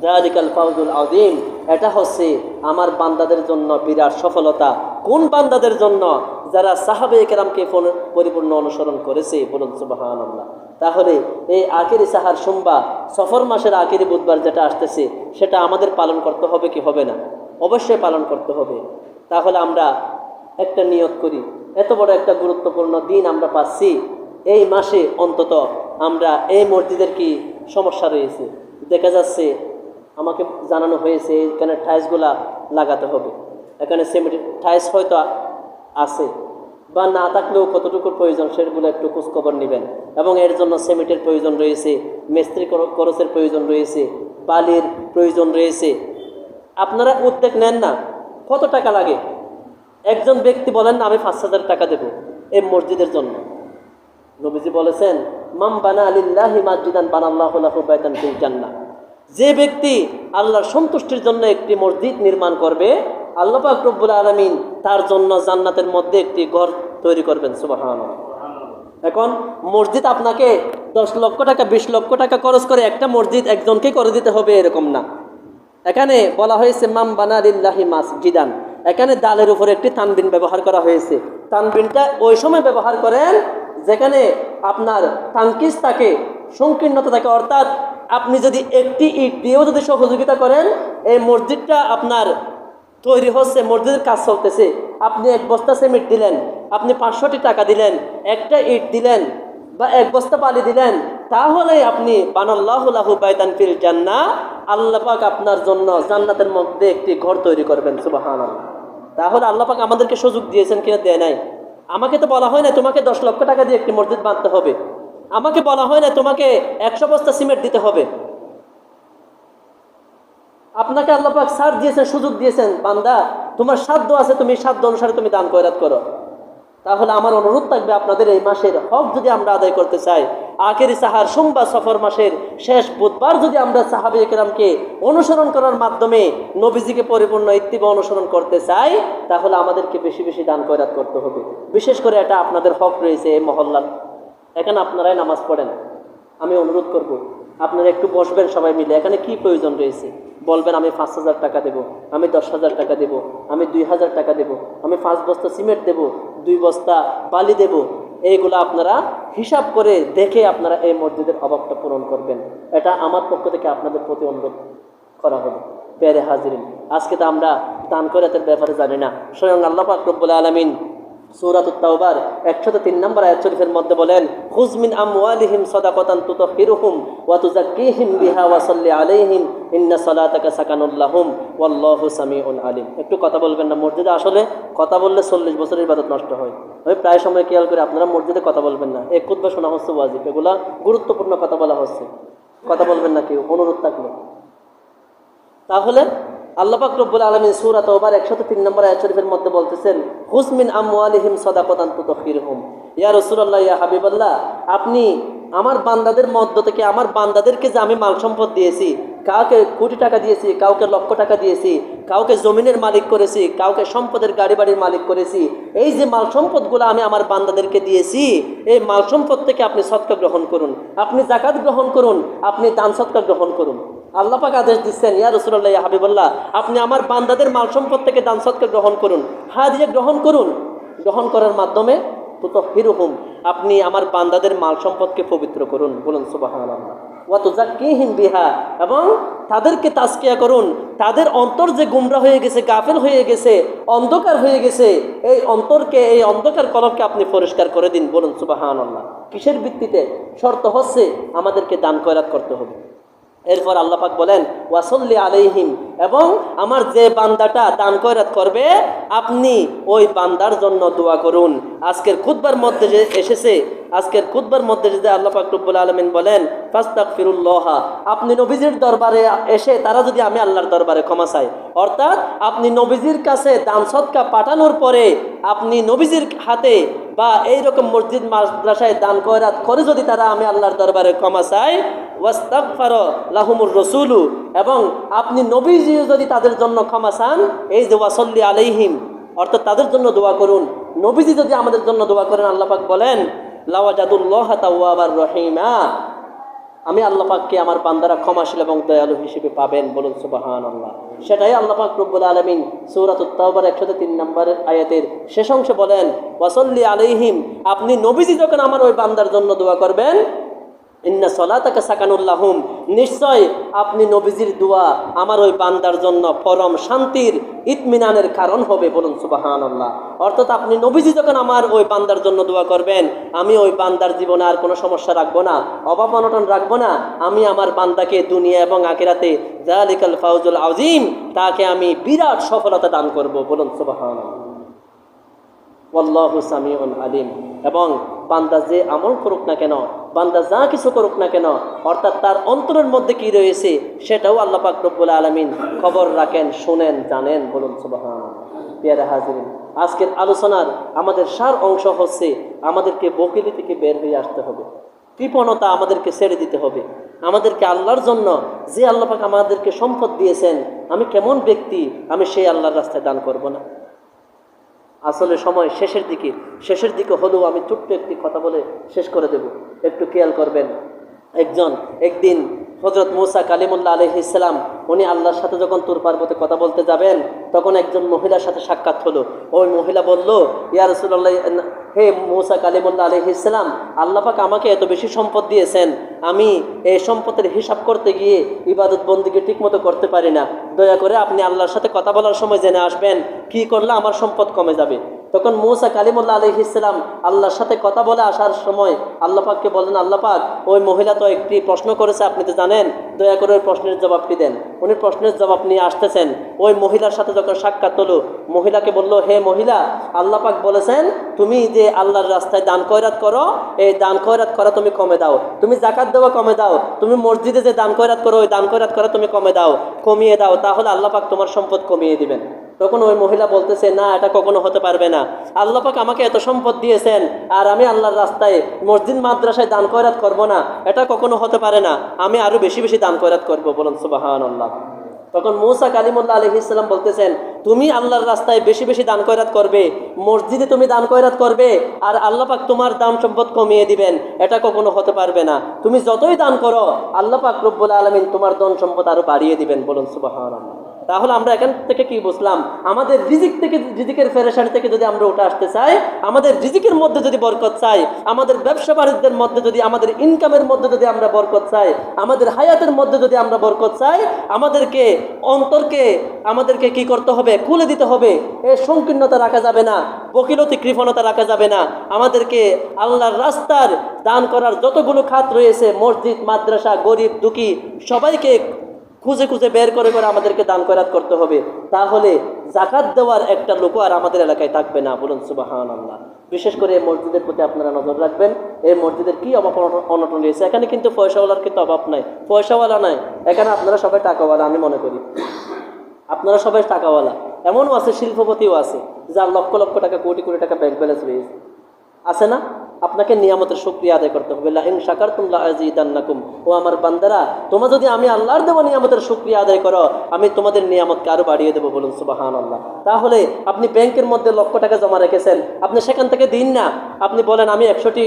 Speaker 1: যালিকাল ফাওজুল আযীম, এটা হচ্ছে আমার বান্দাদের জন্য বিরাট সফলতা। কোন বান্দাদের জন্য? যারা সাহাবায়ে কেরামকে পরিপূর্ণ অনুসরণ করেছে। বলুন সুবহানাল্লাহ। তাহলে এই আখিরি সাহার সোমবার, সফর মাসের আখিরি বুধবার যেটা আসতেছে, সেটা আমাদের পালন করতে হবে কি হবে না? অবশ্যই পালন করতে হবে। তাহলে আমরা একটা নিয়ত করি, এত বড় একটা গুরুত্বপূর্ণ দিন আমরা পাচ্ছি, এই মাসে অন্তত আমরা এই মসজিদের কি সমস্যা রয়েছে দেখা যাচ্ছে, আমাকে জানানো হয়েছে এখানে টাইলসগুলা লাগাতে হবে। এখানে সিমেন্ট টাইলস হয়তো আছে বা না থাকলেও কতটুকুর প্রয়োজন সেগুলো একটু খোঁজখবর নেবেন। এবং এর জন্য সিমেন্টের প্রয়োজন রয়েছে, মিস্ত্রি খরচের প্রয়োজন রয়েছে, বালির প্রয়োজন রয়েছে। আপনারা উদ্যোগ নেন না। কত টাকা লাগে? একজন ব্যক্তি বলেন না আমি 5,000 টাকা দেব এই মসজিদের জন্য। নবীজি বলেছেন মান বানা লিল্লাহি মাসজিদান বানাল্লাহু লাহু বাইতান ফিল জান্নাহ, যে ব্যক্তি আল্লাহর সন্তুষ্টির জন্য একটি মসজিদ নির্মাণ করবে, আল্লাহ পাক রব্বুল আলামিন তার জন্য জান্নাতের মধ্যে একটি ঘর তৈরি করবেন। সুবহানাল্লাহ। এখন মসজিদ আপনাকে 10 লক্ষ টাকা 20 লক্ষ টাকা খরচ করে একটা মসজিদ একজনকে করে দিতে হবে এরকম না। এখানে বলা হয়েছে মান বানা লিল্লাহি মাসজিদান, এখানে দালের উপরে একটি তানবিন ব্যবহার করা হয়েছে। তানবিনটা ওই সময় ব্যবহার করেন যেখানে আপনার তানকিস থাকে, সংকীর্ণতা থাকে, অর্থাৎ আপনি যদি একটি ইট দিয়েও যদি সহযোগিতা করেন, এই মসজিদটা আপনার তৈরি হচ্ছে, মসজিদের কাজ চলতেছে, আপনি 1 বস্তা সিমেন্ট দিলেন, আপনি 500টি টাকা দিলেন, একটা ইট দিলেন বা 1 বস্তা বালি দিলেন, তাহলে আপনি বানাল্লাহু লাহু বাইতান ফিল জান্নাহ, আল্লাহ পাক আপনার জন্য জান্নাতের মধ্যে একটি ঘর তৈরি করবেন। সুবহানাল্লাহ। তাহলে আল্লাহ পাক আমাদেরকে সুযোগ দিয়েছেন কিনা দেয় নাই? আমাকে তো বলা হয় না তোমাকে 10 লক্ষ টাকা দিয়ে একটি মসজিদ বাঁধতে হবে, আমাকে বলা হয় না তোমাকে 100 বস্তা সিমেন্ট দিতে হবে। আপনাকে আল্লাহ পাক ছাড় দিয়েছেন, সুযোগ দিয়েছেন, বান্দা তোমার সাধ্য আছে, তুমি সাধ্য অনুসারে তুমি দান খয়রাত করো। তাহলে আমার অনুরোধ থাকবে আপনাদের এই মাসের হক যদি আমরা আদায় করতে চাই, আখেরি সাহার সোমবার সফর মাসের শেষ বুধবার যদি আমরা সাহাবায়ে কেরামকে অনুসরণ করার মাধ্যমে নবীজিকে পরিপূর্ণ ইত্তিবা অনুসরণ করতে চাই, তাহলে আমাদেরকে বেশি বেশি দান খয়রাত করতে হবে। বিশেষ করে এটা আপনাদের হক রয়েছে এই মহল্লার, এখানে আপনারাই নামাজ পড়েন। আমি অনুরোধ করব আপনারা একটু বসবেন সবাই মিলে, এখানে কি প্রয়োজন রয়েছে বলবেন। আমি 5,000 টাকা দেব, আমি 10,000 টাকা দেব, আমি 2,000 টাকা দেব, আমি 5 বস্তা সিমেন্ট দেব, 2 বস্তা বালি দেব। এইগুলো আপনারা হিসাব করে দেখে আপনারা এই মসজিদের অভাবটা পূরণ করবেন। এটা আমার পক্ষ থেকে আপনাদের প্রতি অনুরোধ করা হলো। প্যারে হাজিরিন, আজকে তো আমরা দান খয়রাতের ব্যাপারে জানি না। স্বয়ং আল্লাহ পাক রব্বুল আলামিন সূরাতুত তাওবার 103 নম্বর আয়াত শরীফের মধ্যে বলেন খুয মিন আমওয়ালিহিম সাদাকাতান তুতাহহিরুহুম ওয়া তুযাক্কিহিম বিহা ওয়া সাল্লি আলাইহিম ইন্না সালাতাকা সাকানুল লাহুম ওয়াল্লাহু সামিউন আলিম। একটু কথা বলবেন না? মসজিদে আসলে কথা বললে 40 বছরের ইবাদত নষ্ট হয়। আমি প্রায় সময় খেয়াল করে আপনারা মসজিদে কথা বলবেন না। এই খুতবা শোনা হচ্ছে, ওয়াজিব, এগুলা গুরুত্বপূর্ণ কথা বলা হচ্ছে, কথা বলবেন না কেউ, অনুরোধ থাকলো। তাহলে আল্লাহ পাক রব্বুল আলামিন সূরা তাওবার 103 নম্বর আয়াত শরীফের মধ্যে বলতেছেন, হুজ মিন আমওয়ালিহিম সাদাকাতান তুতাহহিরুহুম। ইয়া রাসূলুল্লাহ, ইয়া হাবিবাল্লাহ, আপনি আমার বান্দাদের মধ্য থেকে আমার বান্দাদেরকে যে আমি মাল সম্পদ দিয়েছি, কাউকে কোটি টাকা দিয়েছি, কাউকে লক্ষ টাকা দিয়েছি, কাউকে জমিনের মালিক করেছি, কাউকে সম্পদের গাড়ি বাড়ির মালিক করেছি, এই যে মাল সম্পদগুলো আমি আমার বান্দাদেরকে দিয়েছি, এই মাল সম্পদ থেকে আপনি সদকা গ্রহণ করুন, আপনি যাকাত গ্রহণ করুন, আপনি দান সদকা গ্রহণ করুন। আল্লাহ পাক আদেশ দিচ্ছেন, ইয়া রাসূলুল্লাহ, ইয়া হাবিবাল্লাহ, আপনি আমার বান্দাদের মাল সম্পদ থেকে দান সদকা গ্রহণ করুন, হাদিয়া গ্রহণ করুন। গ্রহণ করার মাধ্যমে তুতাহহিরুহুম, আপনি আমার বান্দাদের মাল সম্পদকে পবিত্র করুন। বলুন সুবহানাল্লাহ। ওয়া তুযাক্কিহিম বিহা, এবং তাদেরকে তাজকিয়া করুন। তাদের অন্তর যে গুমরা হয়ে গেছে, গাফেল হয়ে গেছে, অন্ধকার হয়ে গেছে, এই অন্তরকে, এই অন্ধকার কলবকে আপনি পরিষ্কার করে দিন। বলুন সুবহানাল্লাহ। কিসের ভিত্তিতে? শর্ত হচ্ছে আমাদেরকে দান খয়রাত করতে হবে। এরপর আল্লাহ পাক বলেন, ওয়াসল্লি আলাইহিম, এবং আমার যে বান্দাটা দান খয়রাত করবে আপনি ওই বান্দার জন্য দোয়া করুন। আজকের খুতবার মধ্যে যে এসেছে, আজকের খুতবার মধ্যে যদি আল্লাহ পাক রব্বুল আলামিন বলেন ফাস্তাগফিরুল্লাহ, আপনি নবীজির দরবারে এসে তারা যদি আমি আল্লাহর দরবারে ক্ষমা চাই, অর্থাৎ আপনি নবীজির কাছে দান সদকা পাঠানোর পরে আপনি নবীজির হাতে বা এইরকম মসজিদ মাদ্রাসায় দান খয়রাত করে যদি তারা আমি আল্লাহর দরবারে ক্ষমা চাই, ওয়াস্তাগফার লাহুমুর রাসূলু, এবং আপনি নবীজি যদি তাদের জন্য ক্ষমা চান, এই যে ওয়াসল্লি আলাইহিম, অর্থাৎ তাদের জন্য দোয়া করুন। নবীজি যদি আমাদের জন্য দোয়া করেন, আল্লাহ পাক বলেন লাওয়াজাদুল্লাহ তাওয়াবার রহিমা, আমি আল্লাহ পাককে আমার বান্দারা ক্ষমাশীল এবং দয়ালু হিসেবে পাবেন। বলুন সুবহানাল্লাহ। সেটাই আল্লাহ পাক রব্বুল আলামিন সূরাতুত তাওবার 103 নম্বর আয়াতের শেষ অংশে বলেন, ওয়াসল্লি আলাইহিম, আপনি নবীজি যখন আমার ওই বান্দার জন্য দোয়া করবেন, ইন্না সলাতাকা সাকানুল লাহুম, নিশ্চয় আপনি নবীজির দোয়া আমার ওই বান্দার জন্য পরম শান্তির, ইতমিনানের কারণ হবে। বলুন সুবহানাল্লাহ। অর্থাৎ আপনি নবীজি যখন আমার ওই বান্দার জন্য দোয়া করবেন, আমি ওই বান্দার জীবনে আর কোনো সমস্যা রাখবো না, অভাব অনটন রাখবো না। আমি আমার বান্দাকে দুনিয়া এবং আখিরাতে যালিকাল ফাউজুল আযীম, তাকে আমি বিরাট সফলতা দান করব। বলুন সুবহানাল্লাহ। ওয়াল্লাহু সামিউন আলিম, এবং বান্দা যে আমল করুক না কেন, বান্দা যা কিছু করুক না কেন, অর্থাৎ তার অন্তরের মধ্যে কি রয়েছে সেটাও আল্লাহ পাক রব্বুল আলামিন খবর রাখেন, শুনেন, জানেন। বলুন সুবহানাল্লাহ। প্রিয় হাজিরিন, আজকের আলোচনার আমাদের সার অংশ হচ্ছে আমাদেরকে বকিলি থেকে বের হয়ে আসতে হবে, কৃপণতা আমাদেরকে ছেড়ে দিতে হবে। আমাদেরকে আল্লাহর জন্য, যে আল্লাহ পাক আমাদেরকে সম্পদ দিয়েছেন, আমি কেমন ব্যক্তি, আমি সেই আল্লাহর রাস্তায় দান করব না। আসলে সময় শেষের দিকে হলেও আমি ছোট্ট একটি কথা বলে শেষ করে দেব, একটু খেয়াল করবেন। একদিন হযরত মূসা কালিমুল্লাহ আলাইহিস সালাম, উনি আল্লাহর সাথে যখন তুর পর্বতে কথা বলতে যাবেন, তখন একজন মহিলার সাথে সাক্ষাৎ হলো। ওই মহিলা বলল, ইয়া রাসূলুল্লাহ, হে মূসা কালিমুল্লাহ আলাইহিস সালাম, আল্লাহ পাক আমাকে এত বেশি সম্পদ দিয়েছেন, আমি এই সম্পদের হিসাব করতে গিয়ে ইবাদত বন্দেগী ঠিকমতো করতে পারি না। দয়া করে আপনি আল্লাহর সাথে কথা বলার সময় জেনে আসবেন কি করলে আমার সম্পদ কমে যাবে। তখন মূসা কালিমুল্লাহ আলাইহিস সালাম আল্লাহর সাথে কথা বলে আসার সময় আল্লাহ পাককে বলেন, আল্লাহ পাক, ওই মহিলা তো একটি প্রশ্ন করেছে, আপনি তো জানেন, দয়া করে ওই প্রশ্নের জবাবটি দেন। উনি প্রশ্নের জবাব নিয়ে আসতেছেন। ওই মহিলার সাথে যখন সাক্ষাৎ হলো, মহিলাকে বলল, হে মহিলা, আল্লাহ পাক বলেছেন তুমি যে আল্লাহর রাস্তায় দান খয়রাত করো, এই দান খয়রাত করা তুমি কমে দাও, তুমি যাকাত দেওয়া কমে দাও, তুমি মসজিদে যে দান খয়রাত করো, ওই দান খয়রাত করা তুমি কমিয়ে দাও, তাহলে আল্লাহ পাক তোমার সম্পদ কমিয়ে দিবেন। তখন ওই মহিলা বলতেছে, না, এটা কখনো হতে পারবে না। আল্লাহ পাক আমাকে এত সম্পদ দিয়েছেন, আর আমি আল্লাহর রাস্তায় মসজিদ মাদ্রাসায় দান খয়রাত করব না, এটা কখনো হতে পারে না। আমি আরো বেশি বেশি দান খয়রাত করব। বলুন সুবহানাল্লাহ। তখন মূসা কালিমুল্লাহ আলাইহিস সালাম বলতেছেন, তুমি আল্লাহর রাস্তায় বেশি বেশি দান খয়রাত করবে, মসজিদে তুমি দান খয়রাত করবে, আর আল্লাহ পাক তোমার দান সম্পদ কমিয়ে দিবেন, এটা কখনো হতে পারবে না। তুমি যতই দান করো, আল্লাহ পাক রব্বুল আলামিন তোমার ধন সম্পদ আরো বাড়িয়ে দিবেন। বলুন সুবহানাল্লাহ। তাহলে আমরা এখান থেকে কি বুঝলাম? আমাদের রিজিকের পেরেশানি থেকে যদি আমরা উঠে আসতে চাই, আমাদের রিজিকের মধ্যে যদি বরকত চাই, আমাদের ব্যবসা বাণিজ্যের মধ্যে যদি, আমাদের ইনকামের মধ্যে যদি আমরা বরকত চাই, আমাদের হায়াতের মধ্যে যদি আমরা বরকত চাই, আমাদেরকে অন্তরকে আমাদেরকে কি করতে হবে? খুলে দিতে হবে। এই সংকীর্ণতা রাখা যাবে না, বকিলতি কৃপণতা রাখা যাবে না। আমাদেরকে আল্লাহর রাস্তার দান করার যতগুলো খাত রয়েছে, মসজিদ মাদ্রাসা, গরিব দুঃখী সবাইকে খুঁজে খুঁজে বের করে করে আমাদেরকে দান খয়রাত করতে হবে। তাহলে যাকাত দেওয়ার একটা লোক আর আমাদের এলাকায় থাকবে না। বলুন সুবহানাল্লাহ। বিশেষ করে এই মসজিদের প্রতি আপনারা নজর রাখবেন। এই মসজিদের কি অভাব অনটন রয়েছে। এখানে কিন্তু পয়সাওয়ালার কিন্তু অভাব নাই, পয়সাওয়ালা নাই, এখানে আপনারা সবাই টাকাওয়ালা আমি মনে করি। আপনারা সবাই টাকাওয়ালা, এমনও আছে শিল্পপতিও আছে যার লক্ষ লক্ষ টাকা কোটি কোটি টাকা ব্যাংক ব্যালেন্স রয়েছে, আছে না? আপনাকে নিয়ামতের শুকরিয়া আদায় করতে হবে। লা ইন শাকারতুম লা আযীদান্নাকুম, ও আমার বান্দারা, তোমরা যদি আমি আল্লাহর দেওয়া নিয়ামতের শুকরিয়া আদায় করো, আমি তোমাদের নিয়ামতকে আরো বাড়িয়ে দেবো। বলুন সুবহানাল্লাহ। তাহলে আপনি ব্যাংকের মধ্যে লক্ষ টাকা জমা রেখেছেন, আপনি সেখান থেকে দিন না, আপনি বলেন আমি 100টি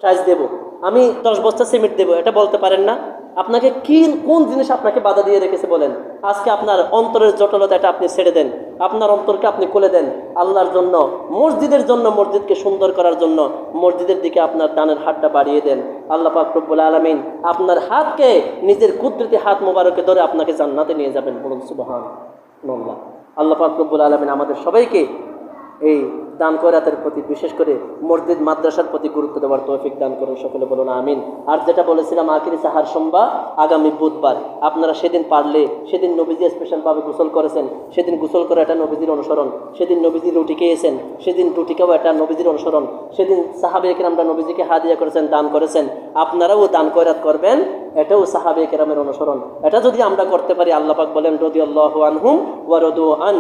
Speaker 1: টাইলস দেবো, আমি 10 বস্তা সিমেন্ট দেবো, এটা বলতে পারেন না? আপনাকে কোন জিনিস আপনাকে বাধা দিয়ে রেখেছে বলেন? আজকে আপনার অন্তরের জটিলতা এটা আপনি ছেড়ে দেন, আপনার অন্তরকে আপনি খুলে দেন আল্লাহর জন্য, মসজিদের জন্য, মসজিদকে সুন্দর করার জন্য মসজিদের দিকে আপনার দানের হাতটা বাড়িয়ে দেন। আল্লাহ পাক রব্বুল আলামিন আপনার হাতকে নিজের কুদরতি হাত মোবারকে ধরে আপনাকে জান্নাতে নিয়ে যাবেন। বলুন সুবহানাল্লাহ। আল্লাহ পাক রব্বুল আলামিন আমাদের সবাইকে এই দান খয়রাতের প্রতি, বিশেষ করে মসজিদ মাদ্রাসার প্রতি গুরুত্ব দেওয়ার তৌফিক দান করুন। সকলে বলুন আমিন। আর যেটা বলেছিলাম আখিরি সাহার সোমবার আগামী বুধবার, আপনারা সেদিন পারলে, সেদিন নবীজি স্পেশালভাবে গোসল করেছেন, সেদিন গোসল করে এটা নবীজির অনুসরণ, সেদিন নবীজির রুটি খেয়েছেন, সেদিন রুটিকেও এটা নবীজির অনুসরণ, সেদিন সাহাবে কেরামরা নবীজিকে হাদিয়া করেছেন, দান করেছেন, আপনারাও দান খয়রাত করবেন, এটাও সাহাবে কেরামের অনুসরণ। এটা যদি আমরা করতে পারি, আল্লাহ পাক বলেন রাদিয়াল্লাহু আনহুম ওয়া রাদু আন।